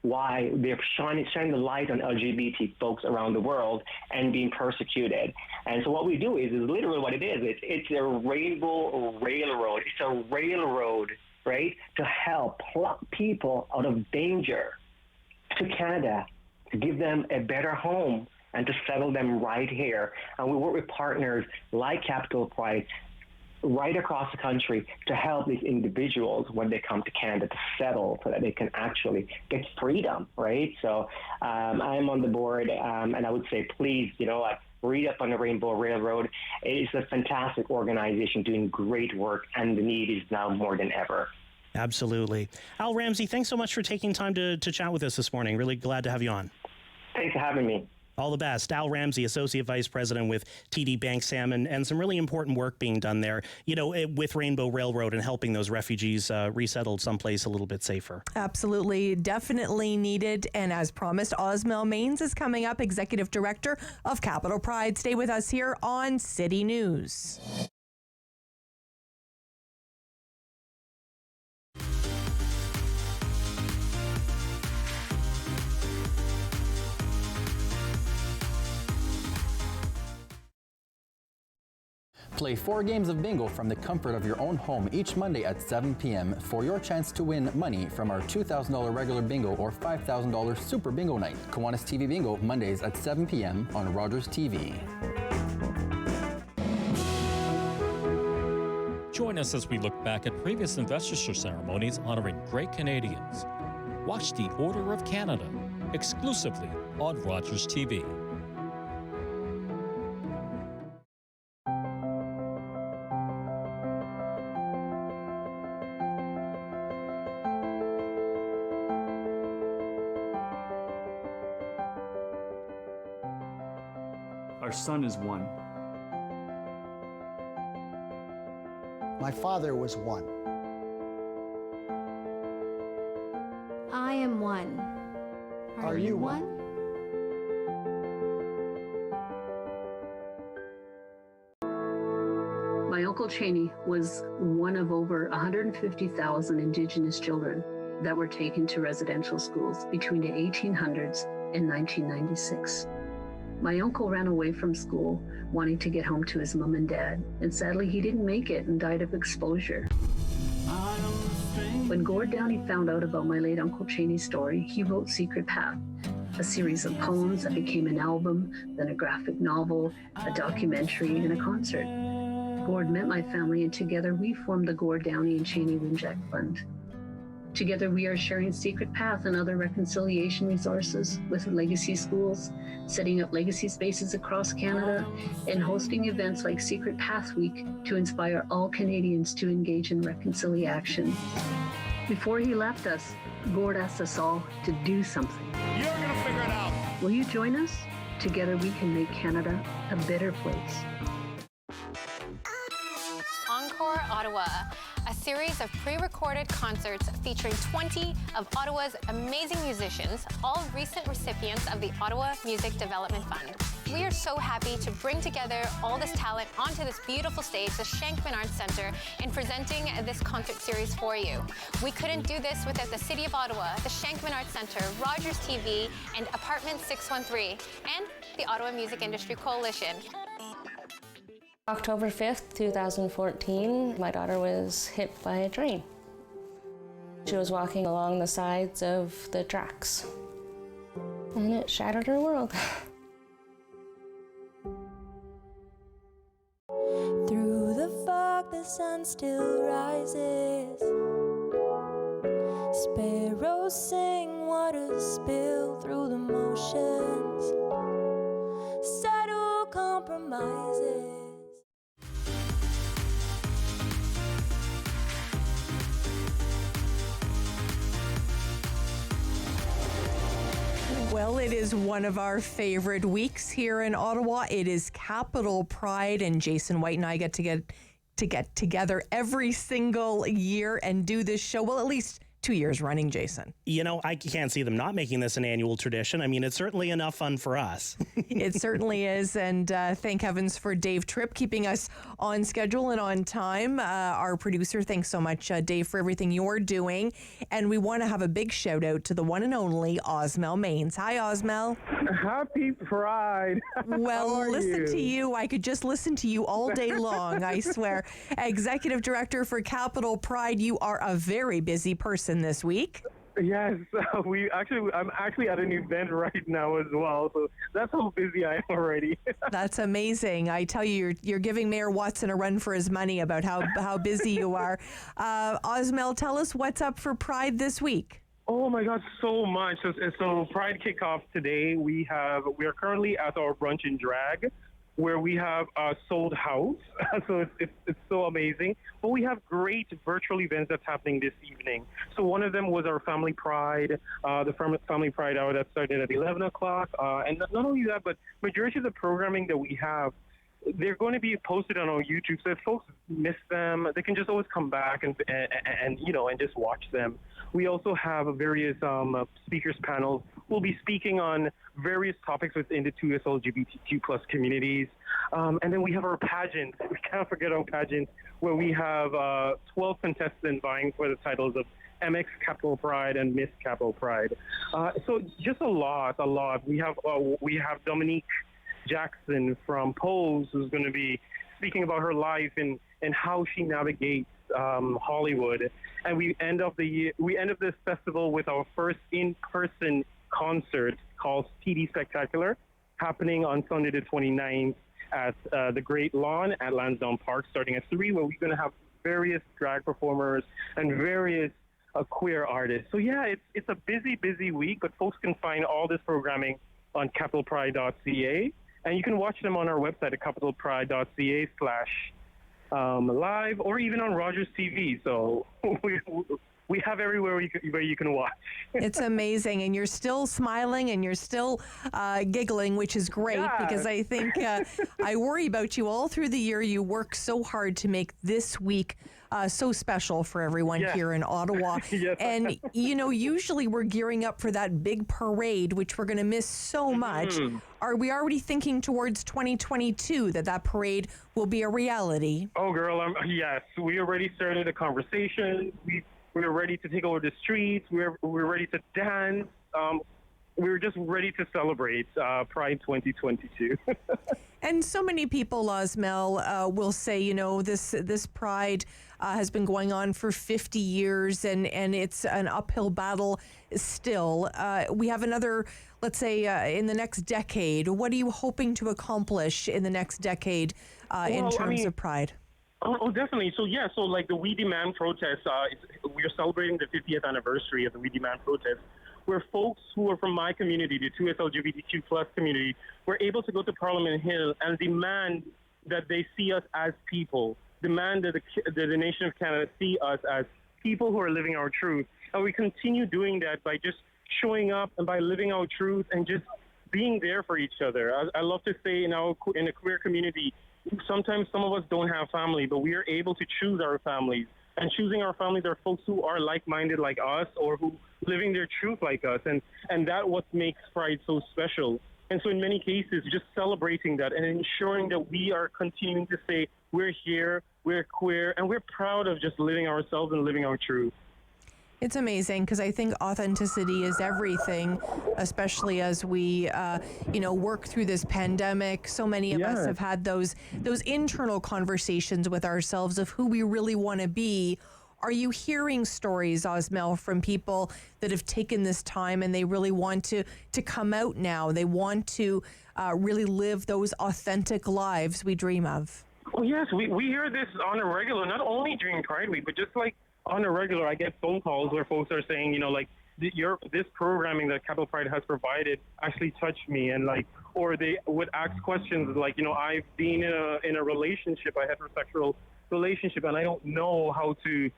why they're shining the light on LGBT folks around the world and being persecuted. And so what we do is literally what it is. It's a rainbow railroad. It's a railroad, right, to help pluck people out of danger to Canada, to give them a better home and to settle them right here. And we work with partners like Capital Pride right across the country to help these individuals when they come to Canada to settle so that they can actually get freedom, right? So I'm on the board, and I would say, please, read up on the Rainbow Railroad. It is a fantastic organization doing great work, and the need is now more than ever. Absolutely. Al Ramsey, thanks so much for taking time to chat with us this morning. Really glad to have you on. Thanks for having me. All the best. Al Ramsey, Associate Vice President with TD Bank Salmon, and some really important work being done there, with Rainbow Railroad and helping those refugees resettle someplace a little bit safer. Absolutely. Definitely needed. And as promised, Osmel Maines is coming up, Executive Director of Capital Pride. Stay with us here on City News. Play 4 games of bingo from the comfort of your own home each Monday at 7 p.m. for your chance to win money from our $2,000 regular bingo or $5,000 super bingo night. Kiwanis TV Bingo, Mondays at 7 p.m. on Rogers TV. Join us as we look back at previous investiture ceremonies honoring great Canadians. Watch the Order of Canada exclusively on Rogers TV. Our son is one. My father was one. I am one. Are you one? My Uncle Cheney was one of over 150,000 Indigenous children that were taken to residential schools between the 1800s and 1996. My uncle ran away from school, wanting to get home to his mom and dad, and sadly he didn't make it and died of exposure. When Gord Downey found out about my late Uncle Cheney's story, he wrote Secret Path, a series of poems that became an album, then a graphic novel, a documentary, and a concert. Gord met my family, and together we formed the Gord Downey and Cheney Winjack Fund. Together, we are sharing Secret Path and other reconciliation resources with legacy schools, setting up legacy spaces across Canada, and hosting events like Secret Path Week to inspire all Canadians to engage in reconciliation. Before he left us, Gord asked us all to do something. You're gonna figure it out. Will you join us? Together, we can make Canada a better place. Encore Ottawa, a series of pre-recorded concerts featuring 20 of Ottawa's amazing musicians, all recent recipients of the Ottawa Music Development Fund. We are so happy to bring together all this talent onto this beautiful stage, the Shankman Arts Centre, in presenting this concert series for you. We couldn't do this without the City of Ottawa, the Shankman Arts Centre, Rogers TV, and Apartment 613, and the Ottawa Music Industry Coalition. October 5th, 2014, my daughter was hit by a train. She was walking along the sides of the tracks, and it shattered her world. Through the fog, the sun still rises. Sparrows sing, waters spill through the motions. Subtle compromises. Well, it is one of our favorite weeks here in Ottawa. It is Capital Pride, and Jason White and I get together every single year and do this show. Well, at least 2 years running, Jason. You know, I can't see them not making this an annual tradition. I mean, it's certainly enough fun for us. It certainly is. And thank heavens for Dave Tripp keeping us on schedule and on time. Our producer, thanks so much, Dave, for everything you're doing. And we want to have a big shout out to the one and only Osmel Maines. Hi, Osmel. Happy Pride. Well, listen to you. I could just listen to you all day long, I swear. Executive Director for Capital Pride, you are a very busy person this week. Yes, I'm actually at an event right now as well, so that's how busy I am already. That's amazing. I tell you, you're giving Mayor Watson a run for his money about how busy you are. Osmel, tell us what's up for Pride this week. Oh my God, so much. So Pride Kickoff today, we are currently at our brunch and drag, where we have a sold house. So it's so amazing. But we have great virtual events that's happening this evening. So one of them was our Family Pride, the Family Pride Hour that started at 11 o'clock. And not only that, but majority of the programming that we have, they're going to be posted on our YouTube. So if folks miss them, they can just always come back and just watch them. We also have various speakers panels. We'll be speaking on various topics within the 2S LGBTQ plus communities. And then we have our pageant. We can't forget our pageant, where we have 12 contestants vying for the titles of MX Capital Pride and Miss Capital Pride. So just a lot. We have Dominique Jackson from Pose, who's going to be speaking about her life and how she navigates Hollywood. And we end up this festival with our first in-person concert called TD Spectacular, happening on Sunday the 29th at the Great Lawn at Lansdowne Park, starting at 3, where we're going to have various drag performers and various queer artists. So yeah, it's a busy week, but folks can find all this programming on capitalpride.ca. And you can watch them on our website at capitalpride.ca/live, or even on Rogers TV. So we have everywhere where you can watch. It's amazing. And you're still smiling and you're still giggling, which is great, because I think I worry about you all through the year. You work so hard to make this week so special for everyone here in Ottawa. Yes. And, usually we're gearing up for that big parade, which we're going to miss so much. Are we already thinking towards 2022 that parade will be a reality? Oh, girl, yes. We already started a conversation. We're ready to take over the streets. We're ready to dance. We're just ready to celebrate Pride 2022. And so many people, Osmel, will say, this Pride has been going on for 50 years and it's an uphill battle still. We have another, let's say, in the next decade. What are you hoping to accomplish in the next decade in terms of Pride? Oh, definitely. So like the We Demand protest, we're celebrating the 50th anniversary of the We Demand protest, where folks who are from my community, the 2S LGBTQ plus community, were able to go to Parliament Hill and demand that they see us as people, demand that the nation of Canada see us as people who are living our truth. And we continue doing that by just showing up and by living our truth and just being there for each other. I love to say in a queer community, sometimes some of us don't have family, but we are able to choose our families. And choosing our families are folks who are like-minded like us, or who living their truth like us. And that what makes Pride so special. And so in many cases, just celebrating that and ensuring that we are continuing to say, we're here, we're queer, and we're proud of just living ourselves and living our truth. It's amazing because I think authenticity is everything, especially as we, work through this pandemic. So many of us have had those internal conversations with ourselves of who we really want to be. Are you hearing stories, Osmel, from people that have taken this time and they really want to come out now? They want to really live those authentic lives we dream of. Oh, yes. We hear this on a regular, not only during Pride Week, but just like on a regular, I get phone calls where folks are saying, this programming that Capital Pride has provided actually touched me, and or they would ask questions like, I've been in a relationship, a heterosexual relationship, and I don't know how to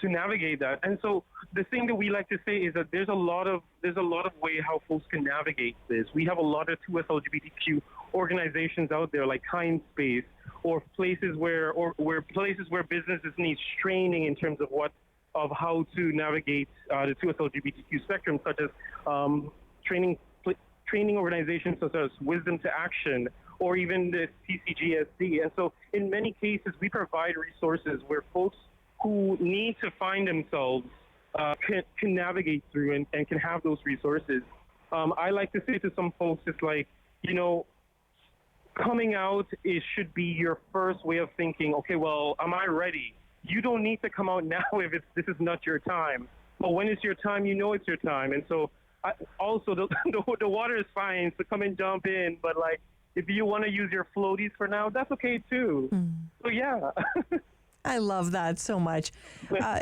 navigate that. And so the thing that we like to say is that there's a lot of way how folks can navigate this. We have a lot of 2S LGBTQ organizations out there, like Kind Space, or places where businesses need training in terms of what of how to navigate the 2S LGBTQ spectrum, such as training organizations such as Wisdom to Action or even the CCGSD. And so in many cases, we provide resources where folks who need to find themselves can navigate through and can have those resources. I like to say to some folks, it's like, coming out should be your first way of thinking, okay, well, am I ready? You don't need to come out now if this is not your time. But when it's your time, you know it's your time. And so also the water is fine, so come and jump in. But like, if you want to use your floaties for now, that's okay too. So yeah. I love that so much.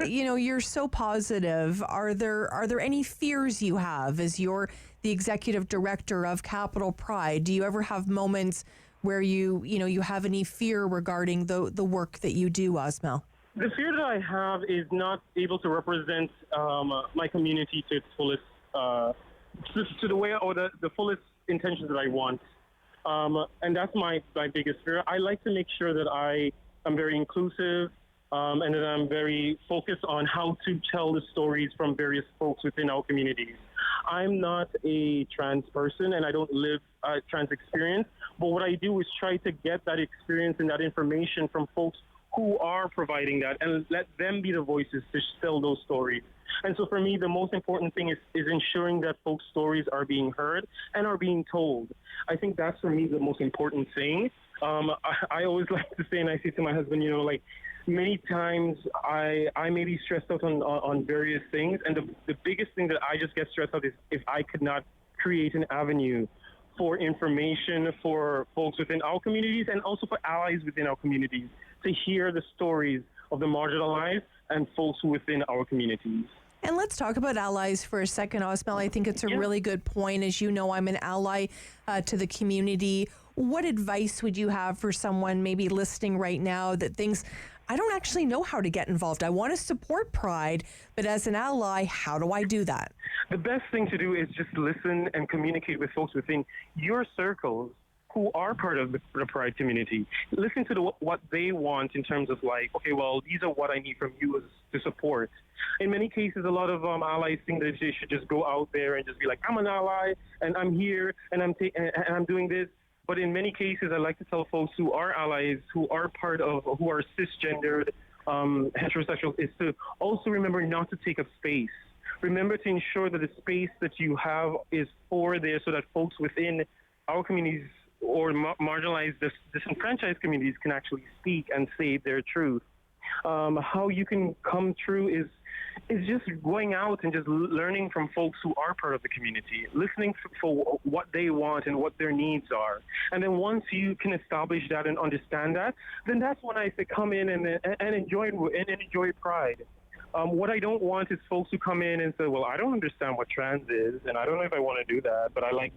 You're so positive. Are there any fears you have as you're the executive director of Capital Pride? Do you ever have moments where you have any fear regarding the work that you do, Osmel? The fear that I have is not able to represent my community to its fullest, to the way or the fullest intentions that I want. And that's my biggest fear. I like to make sure that I'm very inclusive, and that I'm very focused on how to tell the stories from various folks within our communities. I'm not a trans person, and I don't live a trans experience, but what I do is try to get that experience and that information from folks who are providing that and let them be the voices to tell those stories. And so for me, the most important thing is ensuring that folks' stories are being heard and are being told. I think that's for me the most important thing. I always like to say, and I say to my husband, many times I may be stressed out on various things. And the biggest thing that I just get stressed out is if I could not create an avenue for information for folks within our communities and also for allies within our communities to hear the stories of the marginalized and folks within our communities. And let's talk about allies for a second, Osmel. I think it's a really good point. As you know, I'm an ally to the community. What advice would you have for someone maybe listening right now that thinks, I don't actually know how to get involved. I want to support Pride, but as an ally, how do I do that? The best thing to do is just listen and communicate with folks within your circles who are part of the Pride community. Listen to what they want in terms of like, okay, well, these are what I need from you to support. In many cases, a lot of allies think that they should just go out there and just be like, I'm an ally and I'm here and I'm doing this. But in many cases, I like to tell folks who are allies, who are who are cisgendered, heterosexual, is to also remember not to take up space. Remember to ensure that the space that you have is for there so that folks within our communities or marginalized, disenfranchised communities can actually speak and say their truth. How you can come through is just going out and just learning from folks who are part of the community, listening for what they want and what their needs are. And then once you can establish that and understand that, then that's when I say come in and enjoy Pride. What I don't want is folks who come in and say, well, I don't understand what trans is, and I don't know if I want to do that, but I like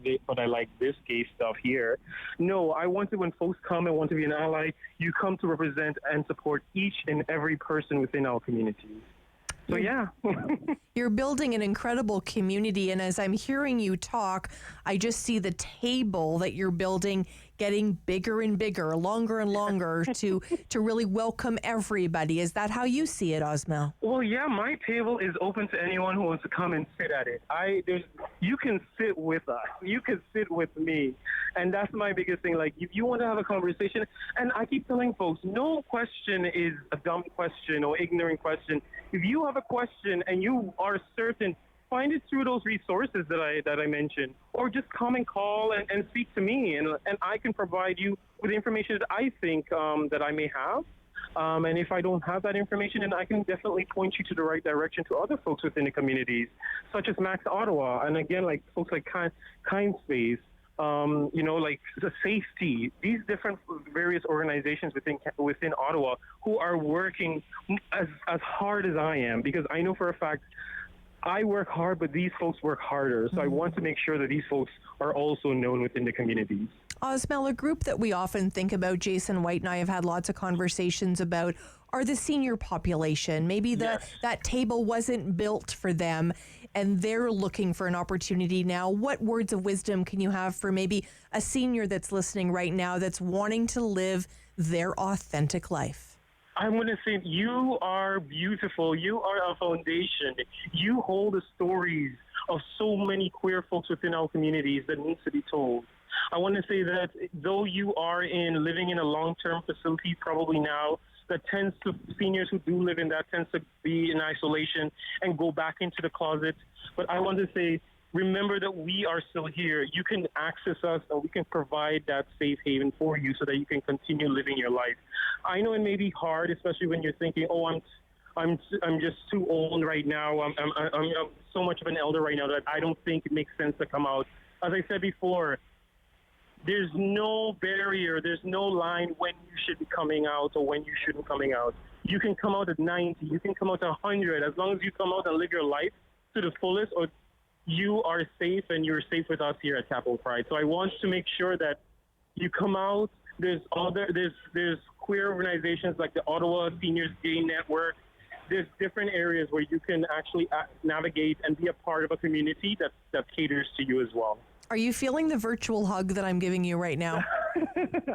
this gay stuff here. No, I want to, when folks come and want to be an ally, you come to represent and support each and every person within our community. So yeah. You're building an incredible community, and as I'm hearing you talk, I just see the table that you're building getting bigger and bigger, longer and longer to really welcome everybody. Is that how you see it, Osmel? Well, yeah, my table is open to anyone who wants to come and sit at it. You can sit with us. You can sit with me. And that's my biggest thing. Like, if you want to have a conversation, and I keep telling folks, no question is a dumb question or ignorant question. If you have a question and you are certain, find it through those resources that I mentioned, or just come and call and speak to me, and I can provide you with information that I think that I may have. And if I don't have that information, then I can definitely point you to the right direction to other folks within the communities, such as Max Ottawa, and again, like folks like Kind Space, like the Safety, these different various organizations within Ottawa who are working as hard as I am, because I know for a fact I work hard, but these folks work harder. So I want to make sure that these folks are also known within the communities. Osmel, a group that we often think about, Jason White and I have had lots of conversations about, are the senior population. Maybe that table wasn't built for them and they're looking for an opportunity now. What words of wisdom can you have for maybe a senior that's listening right now that's wanting to live their authentic life? I'm going to say you are beautiful. You are a foundation. You hold the stories of so many queer folks within our communities that needs to be told. I want to say that though you are living in a long-term facility probably now, that tends to, seniors who do live in that tends to be in isolation and go back into the closet. But I want to say, remember that we are still here. You can access us and we can provide that safe haven for you so that you can continue living your life. I know it may be hard, especially when you're thinking, oh, I'm just too old right now. I'm so much of an elder right now that I don't think it makes sense to come out. As I said before, there's no barrier, there's no line when you should be coming out or when you shouldn't be coming out. You can come out at 90, you can come out at 100, as long as you come out and live your life to the fullest, or you are safe and you're safe with us here at Capital Pride. So I want to make sure that you come out. There's queer organizations like the Ottawa Seniors Gay Network. There's different areas where you can actually navigate and be a part of a community that caters to you as well. Are you feeling the virtual hug that I'm giving you right now?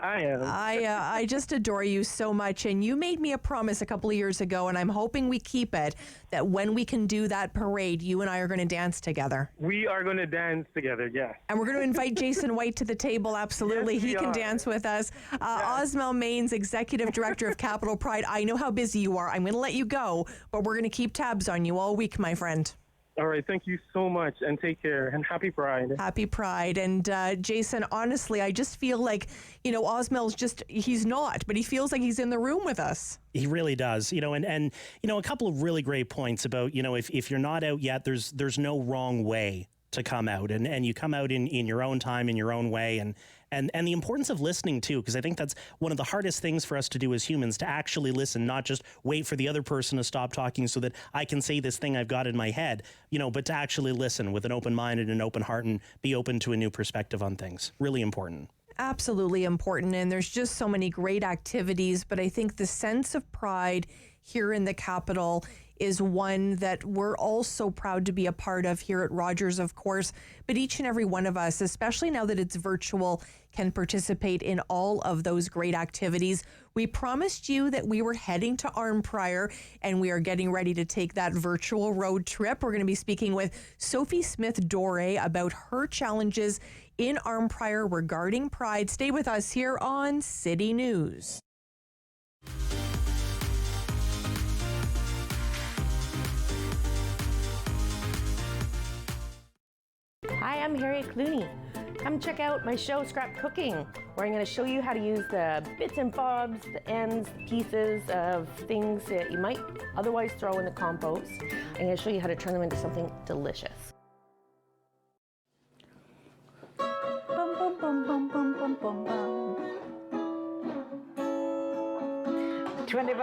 I am. I just adore you so much. And you made me a promise a couple of years ago, and I'm hoping we keep it, that when we can do that parade, you and I are going to dance together. We are going to dance together, yes. And we're going to invite Jason White to the table, absolutely. Yes, he can dance with us. Osmel Maines, Executive Director of Capital Pride. I know how busy you are. I'm going to let you go, but we're going to keep tabs on you all week, my friend. All right. Thank you so much, and take care, and happy Pride. Happy Pride. And Jason, honestly, I just feel like, Osmel's he's not, but he feels like he's in the room with us. He really does, and a couple of really great points about, if you're not out yet, there's no wrong way to come out, and you come out in your own time, in your own way, and the importance of listening too, because I think that's one of the hardest things for us to do as humans, to actually listen, not just wait for the other person to stop talking so that I can say this thing I've got in my head, but to actually listen with an open mind and an open heart and be open to a new perspective on things. Really important. Absolutely important. And there's just so many great activities, but I think the sense of pride here in the capital is one that we're all so proud to be a part of here at Rogers, of course, but each and every one of us, especially now that it's virtual, can participate in all of those great activities. We promised you that we were heading to Arnprior, and we are getting ready to take that virtual road trip. We're going to be speaking with Sophie Smith-Dore about her challenges in Arnprior regarding Pride. Stay with us here on City News. Hi, I'm Harriet Clooney. Come check out my show, Scrap Cooking, where I'm going to show you how to use the bits and bobs, the ends, pieces of things that you might otherwise throw in the compost. I'm going to show you how to turn them into something delicious. Bum, bum, bum, bum, bum, bum, bum, bum. $20.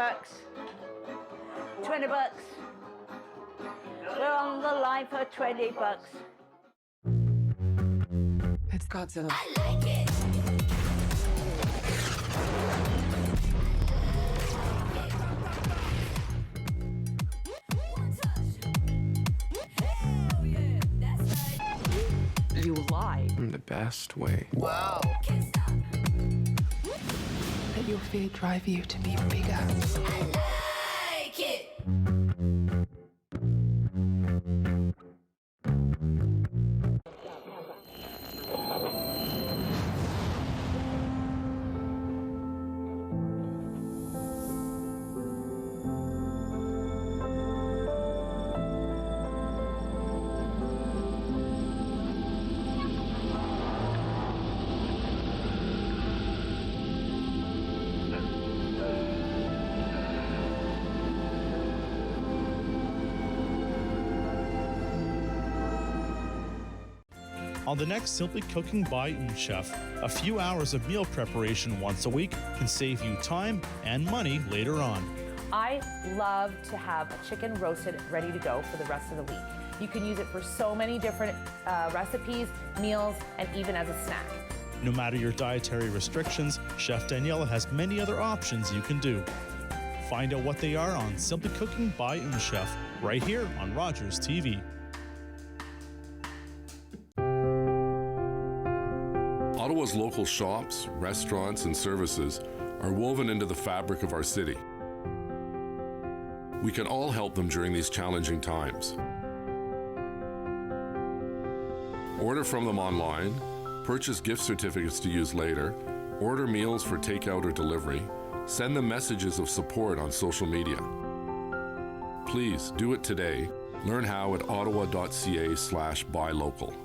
$20. We're on the line for $20. It's Godzilla. I like it. You lied. In the best way. Wow. Let your fear drive you to be bigger. I like it. On the next Simply Cooking by Chef, a few hours of meal preparation once a week can save you time and money later on. I love to have a chicken roasted ready to go for the rest of the week. You can use it for so many different recipes, meals, and even as a snack. No matter your dietary restrictions, Chef Daniela has many other options you can do. Find out what they are on Simply Cooking by Chef, right here on Rogers TV. Ottawa's local shops, restaurants, and services are woven into the fabric of our city. We can all help them during these challenging times. Order from them online, purchase gift certificates to use later, order meals for takeout or delivery, send them messages of support on social media. Please do it today. Learn how at ottawa.ca/buylocal.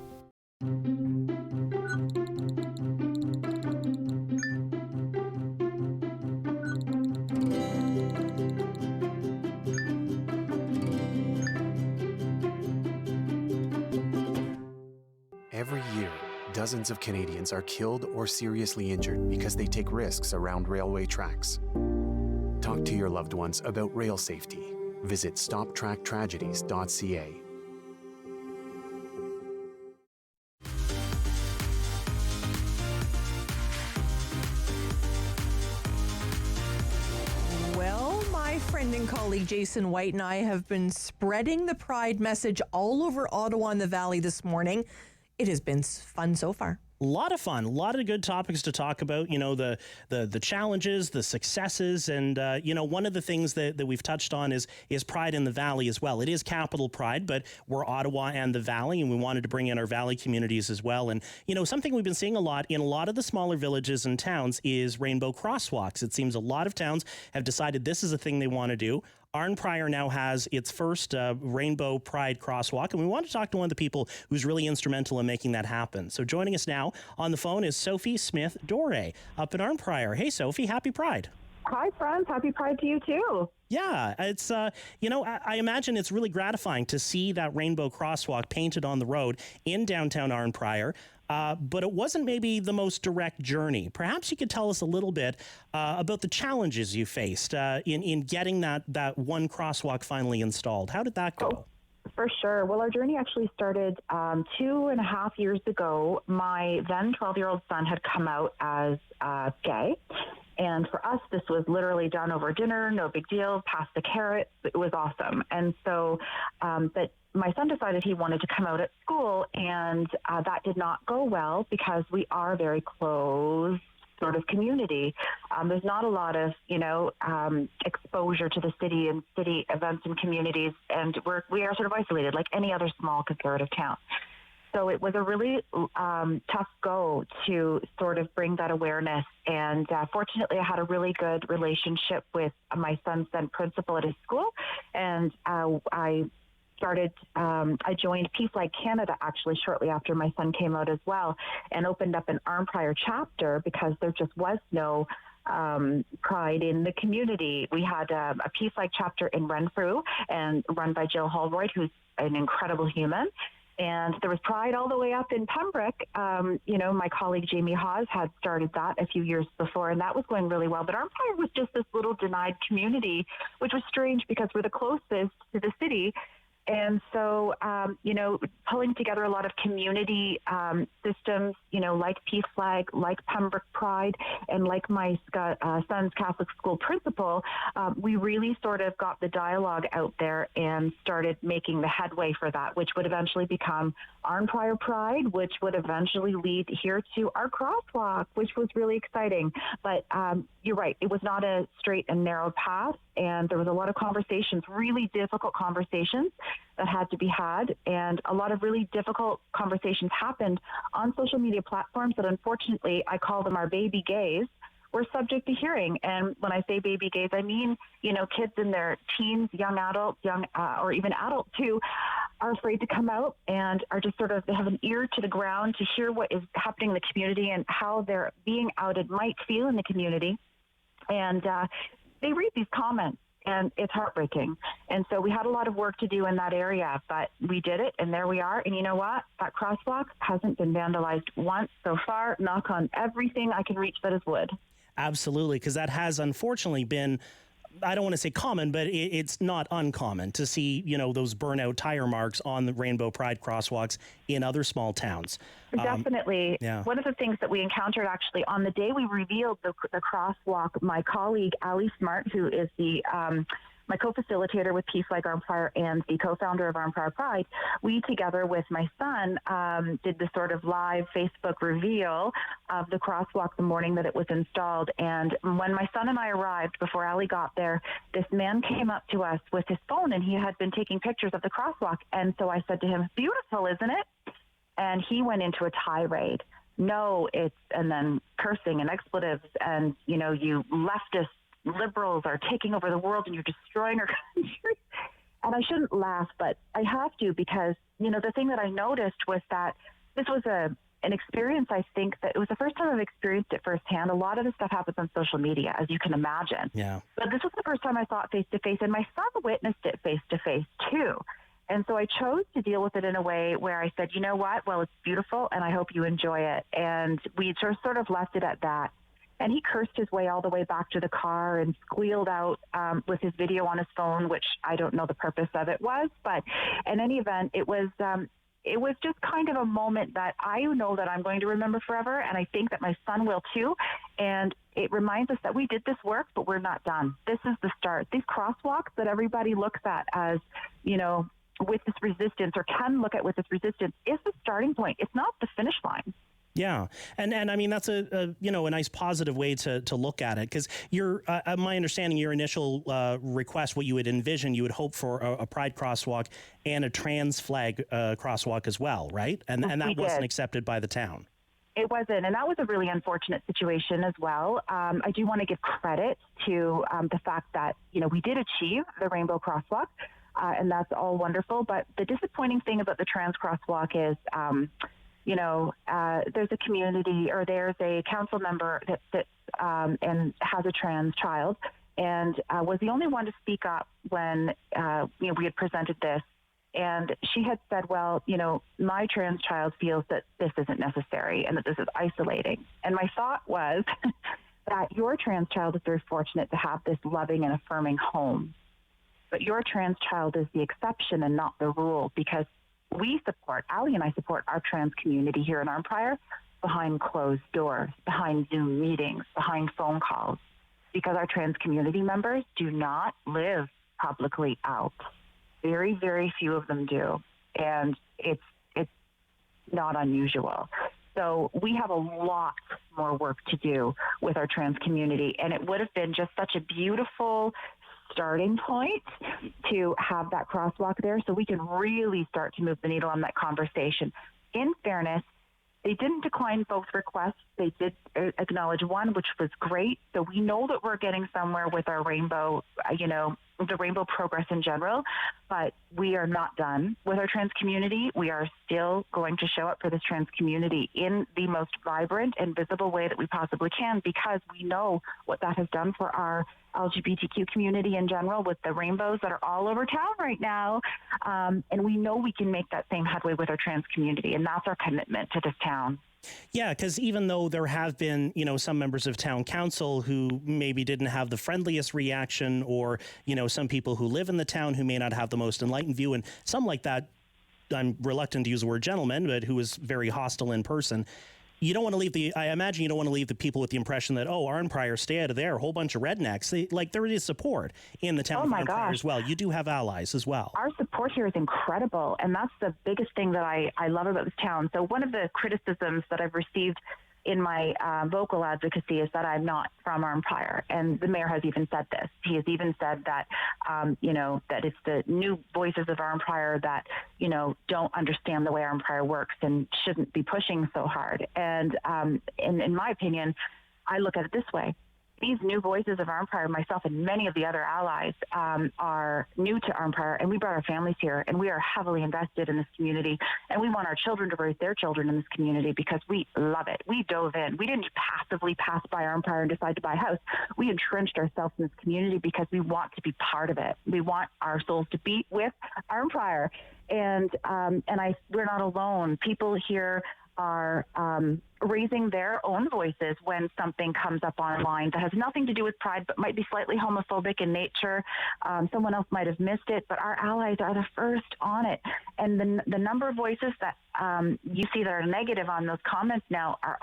Every year, dozens of Canadians are killed or seriously injured because they take risks around railway tracks. Talk to your loved ones about rail safety. Visit stoptracktragedies.ca. Well, my friend and colleague Jason White and I have been spreading the Pride message all over Ottawa and the Valley this morning. It has been fun so far. A lot of fun, a lot of good topics to talk about, you know, the challenges, the successes, and, you know, one of the things that we've touched on is Pride in the Valley as well. It is Capital Pride, but we're Ottawa and the Valley, and we wanted to bring in our Valley communities as well. And, you know, something we've been seeing a lot in a lot of the smaller villages and towns is rainbow crosswalks. It seems a lot of towns have decided this is a thing they want to do. Arnprior now has its first Rainbow Pride crosswalk, and we want to talk to one of the people who's really instrumental in making that happen. So joining us now on the phone is Sophie Smith-Dore up in Arnprior. Hey, Sophie, happy Pride. Hi, friends. Happy Pride to you, too. Yeah, it's, you know, I imagine it's really gratifying to see that rainbow crosswalk painted on the road in downtown Arnprior. But it wasn't maybe the most direct journey. Perhaps you could tell us a little bit about the challenges you faced in getting that one crosswalk finally installed. How did that go? For sure. Well, our journey actually started 2.5 years ago. My then 12-year-old son had come out as gay. And for us, this was literally done over dinner, no big deal, pass the carrot. It was awesome. And so, but my son decided he wanted to come out at school, and that did not go well because we are a very close sort of community. There's not a lot of, you know, exposure to the city and city events and communities, and we are sort of isolated like any other small comparative town. So it was a really tough go to sort of bring that awareness. And fortunately, I had a really good relationship with my son's then principal at his school. And I joined Peace Flag Canada actually shortly after my son came out as well, and opened up an Arnprior chapter because there just was no pride in the community. We had a Peace Flag chapter in Renfrew and run by Jill Holroyd, who's an incredible human. And there was Pride all the way up in Pembroke. You know, my colleague Jamie Hawes had started that a few years before, and that was going really well. But Arnprior was just this little denied community, which was strange because we're the closest to the city. And so, you know, pulling together a lot of community systems, you know, like Peace Flag, like Pembroke Pride, and like my son's Catholic school principal, we really sort of got the dialogue out there and started making the headway for that, which would eventually become Arnprior Pride, which would eventually lead here to our crosswalk, which was really exciting. But you're right, it was not a straight and narrow path, and there was a lot of conversations, really difficult conversations that had to be had, and a lot of really difficult conversations happened on social media platforms that unfortunately, I call them our baby gays, were subject to hearing. And when I say baby gays, I mean, you know, kids in their teens, young adults, or even adults who are afraid to come out and are just sort of, they have an ear to the ground to hear what is happening in the community and how their being outed might feel in the community. And they read these comments, and it's heartbreaking. And so we had a lot of work to do in that area, but we did it, and there we are. And you know what? That crosswalk hasn't been vandalized once so far. Knock on everything I can reach that is wood. Absolutely, because that has unfortunately been, I don't want to say common, but it's not uncommon to see, you know, those burnout tire marks on the Rainbow Pride crosswalks in other small towns. Definitely. Yeah. One of the things that we encountered actually on the day we revealed the crosswalk, my colleague, Ali Smart, who is the my co-facilitator with Peace Flag Armprior and the co-founder of Armprior Pride, we together with my son did the sort of live Facebook reveal of the crosswalk the morning that it was installed. And when my son and I arrived, before Allie got there, this man came up to us with his phone, and he had been taking pictures of the crosswalk. And so I said to him, "Beautiful, isn't it?" And he went into a tirade. No, and then cursing and expletives, and, you leftist liberals are taking over the world and you're destroying our country. And I shouldn't laugh, but I have to, because, the thing that I noticed was that this was an experience. I think that it was the first time I've experienced it firsthand. A lot of this stuff happens on social media, as you can imagine. Yeah. But this was the first time I saw it face to face, and my son witnessed it face to face too. And so I chose to deal with it in a way where I said, you know what? Well, it's beautiful, and I hope you enjoy it. And we sort of left it at that. And he cursed his way all the way back to the car and squealed out with his video on his phone, which I don't know the purpose of it was. But in any event, it was just kind of a moment that I know that I'm going to remember forever, and I think that my son will too. And it reminds us that we did this work, but we're not done. This is the start. These crosswalks that everybody looks at as, with this resistance, or can look at with this resistance, is the starting point. It's not the finish line. Yeah. And I mean, that's a nice positive way to look at it, because my understanding, your initial request, what you would envision, you would hope for a pride crosswalk and a trans flag crosswalk as well, right? And that wasn't accepted by the town. It wasn't, and that was a really unfortunate situation as well. I do want to give credit to the fact that, we did achieve the rainbow crosswalk, and that's all wonderful. But the disappointing thing about the trans crosswalk is, there's a community, or there's a council member that sits and has a trans child, and was the only one to speak up when we had presented this. And she had said, well, my trans child feels that this isn't necessary and that this is isolating. And my thought was that your trans child is very fortunate to have this loving and affirming home. But your trans child is the exception and not the rule, because Allie and I support our trans community here in Armprior behind closed doors, behind Zoom meetings, behind phone calls, because our trans community members do not live publicly out. Very, very few of them do, and it's not unusual. So we have a lot more work to do with our trans community, and it would have been just such a beautiful starting point to have that crosswalk there, so we can really start to move the needle on that conversation. In fairness, they didn't decline both requests. They did acknowledge one, which was great. So we know that we're getting somewhere with our rainbow, the rainbow progress in general, but we are not done with our trans community. We are still going to show up for this trans community in the most vibrant and visible way that we possibly can, because we know what that has done for our LGBTQ community in general, with the rainbows that are all over town right now. And we know we can make that same headway with our trans community, and that's our commitment to this town. Yeah, because even though there have been, some members of town council who maybe didn't have the friendliest reaction, or, some people who live in the town who may not have the most enlightened view, and some like that, I'm reluctant to use the word gentleman, but who was very hostile in person. You don't want to leave I imagine you don't want to leave the people with the impression that, Armprior, stay out of there, a whole bunch of rednecks. There is support in the town of Armprior as well. You do have allies as well. Our support here is incredible, and that's the biggest thing that I love about this town. So one of the criticisms that I've received in my vocal advocacy is that I'm not from Armprior, and the mayor has even said this. He has even said that, that it's the new voices of Armprior that, don't understand the way Armprior works and shouldn't be pushing so hard. And in my opinion, I look at it this way. These new voices of Armprior, myself and many of the other allies, are new to Armprior, and we brought our families here, and we are heavily invested in this community, and we want our children to raise their children in this community because we love it. We dove in. We didn't passively pass by Armprior and decide to buy a house. We entrenched ourselves in this community because we want to be part of it. We want our souls to beat with Armprior, and we're not alone. People here are raising their own voices when something comes up online that has nothing to do with pride but might be slightly homophobic in nature. Someone else might have missed it, but our allies are the first on it. And the number of voices that you see that are negative on those comments now are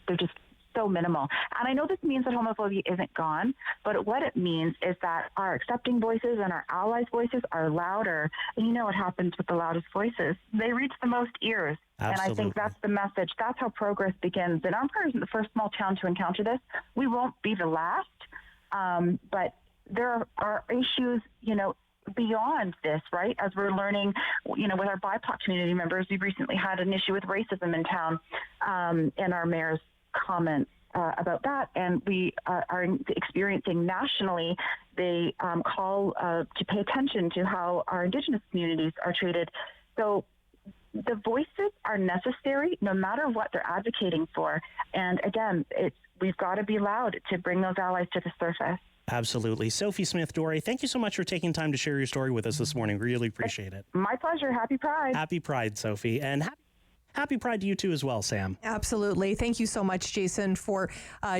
they're just so minimal. And I know this means that homophobia isn't gone, but what it means is that our accepting voices and our allies' voices are louder. And you know what happens with the loudest voices? They reach the most ears. Absolutely. And I think that's the message. That's how progress begins. And Encore isn't the first small town to encounter this. We won't be the last. But there are issues, beyond this, right? As we're learning, with our BIPOC community members, we've recently had an issue with racism in town, and our mayor's comments about that. And we are experiencing nationally the call to pay attention to how our Indigenous communities are treated. So the voices are necessary no matter what they're advocating for. And again, we've got to be loud to bring those allies to the surface. Absolutely. Sophie Smith-Dorey, thank you so much for taking time to share your story with us this morning. Really appreciate it. My pleasure. Happy Pride. Happy Pride, Sophie. And happy Pride to you too as well, Sam. Absolutely. Thank you so much, Jason, for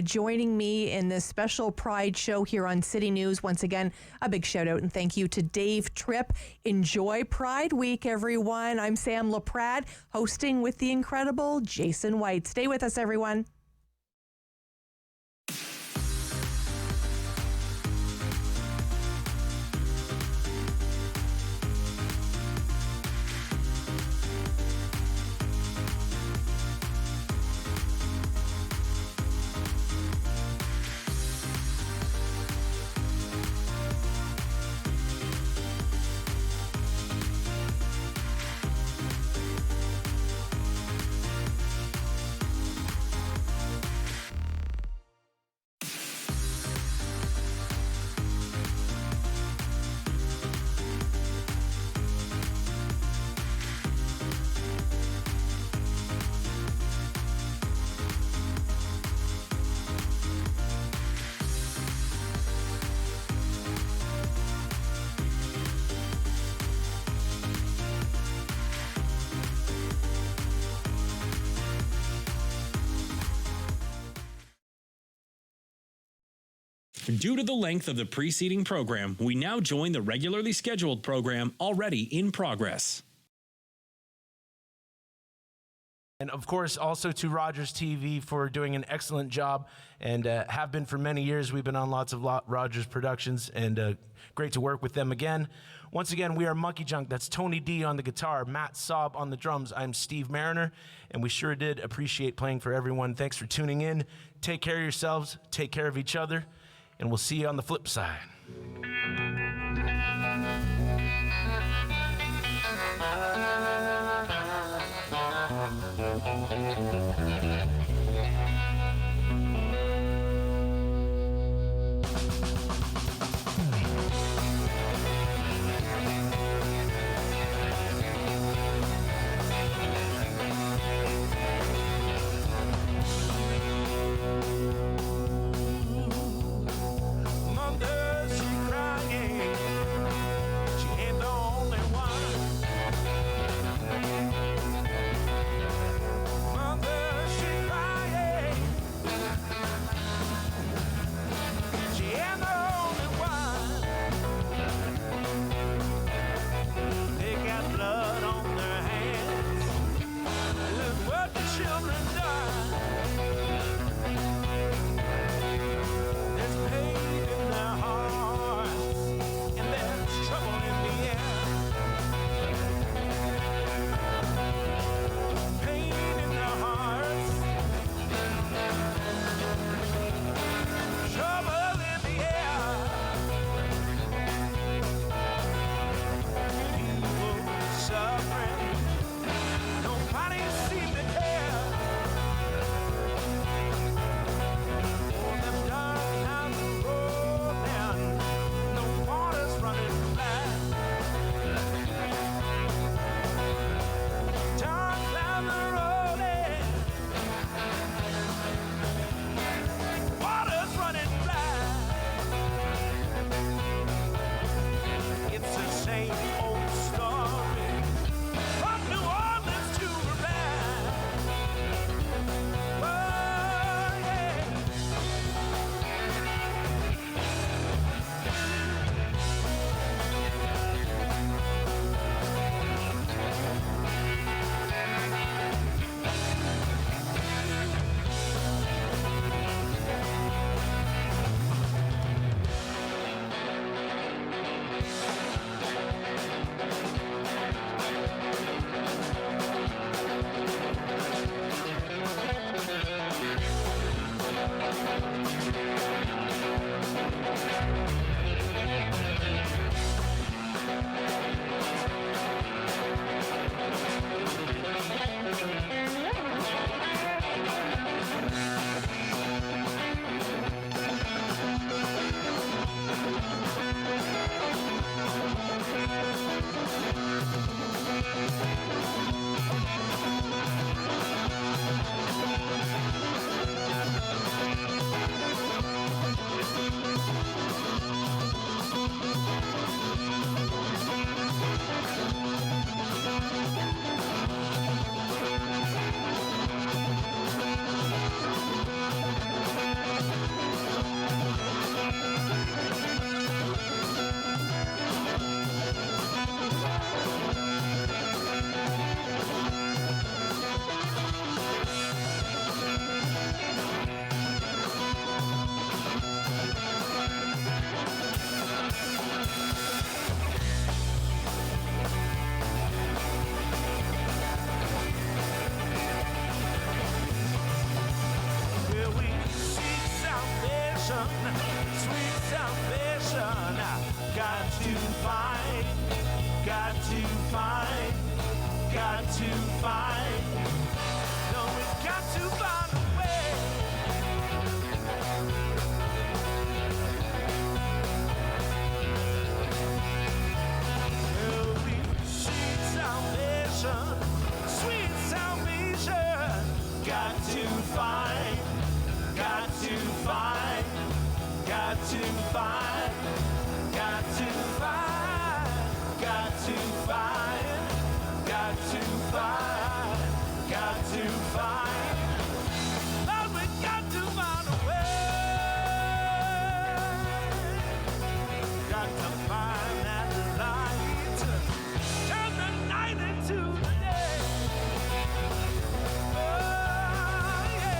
joining me in this special Pride show here on City News. Once again, a big shout out and thank you to Dave Tripp. Enjoy Pride Week, everyone. I'm Sam Laprade, hosting with the incredible Jason White. Stay with us, everyone. Due to the length of the preceding program, we now join the regularly scheduled program already in progress. And of course, also to Rogers TV for doing an excellent job and have been for many years. We've been on lots of Rogers productions and great to work with them again. Once again, we are Monkey Junk. That's Tony D on the guitar, Matt Saab on the drums. I'm Steve Mariner, and we sure did appreciate playing for everyone. Thanks for tuning in. Take care of yourselves, take care of each other, and we'll see you on the flip side. Monday she cried. to find, got to find. No, we've got to find a way. Well, we've seen salvation, sweet salvation. Got to find, got to find, got to find, got to find, got to find, got to find, got to find. Lord, we got to find a way. Got to find that light, turn the night into the day. Oh, yeah.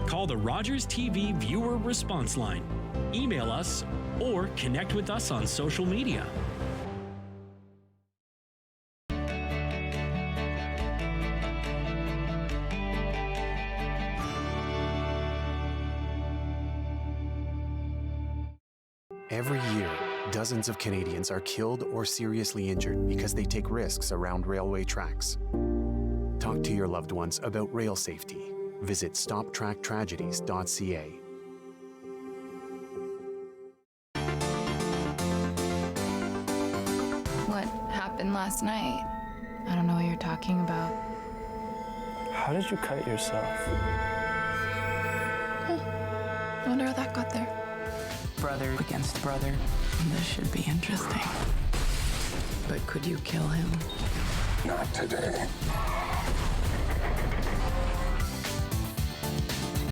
Call the Rogers TV viewer response line, email us, or connect with us on social media. Every year, dozens of Canadians are killed or seriously injured because they take risks around railway tracks. Talk to your loved ones about rail safety. Visit stoptracktragedies.ca. What happened last night? I don't know what you're talking about. How did you cut yourself? I wonder how that got there. Brother against brother. This should be interesting. But could you kill him? Not today.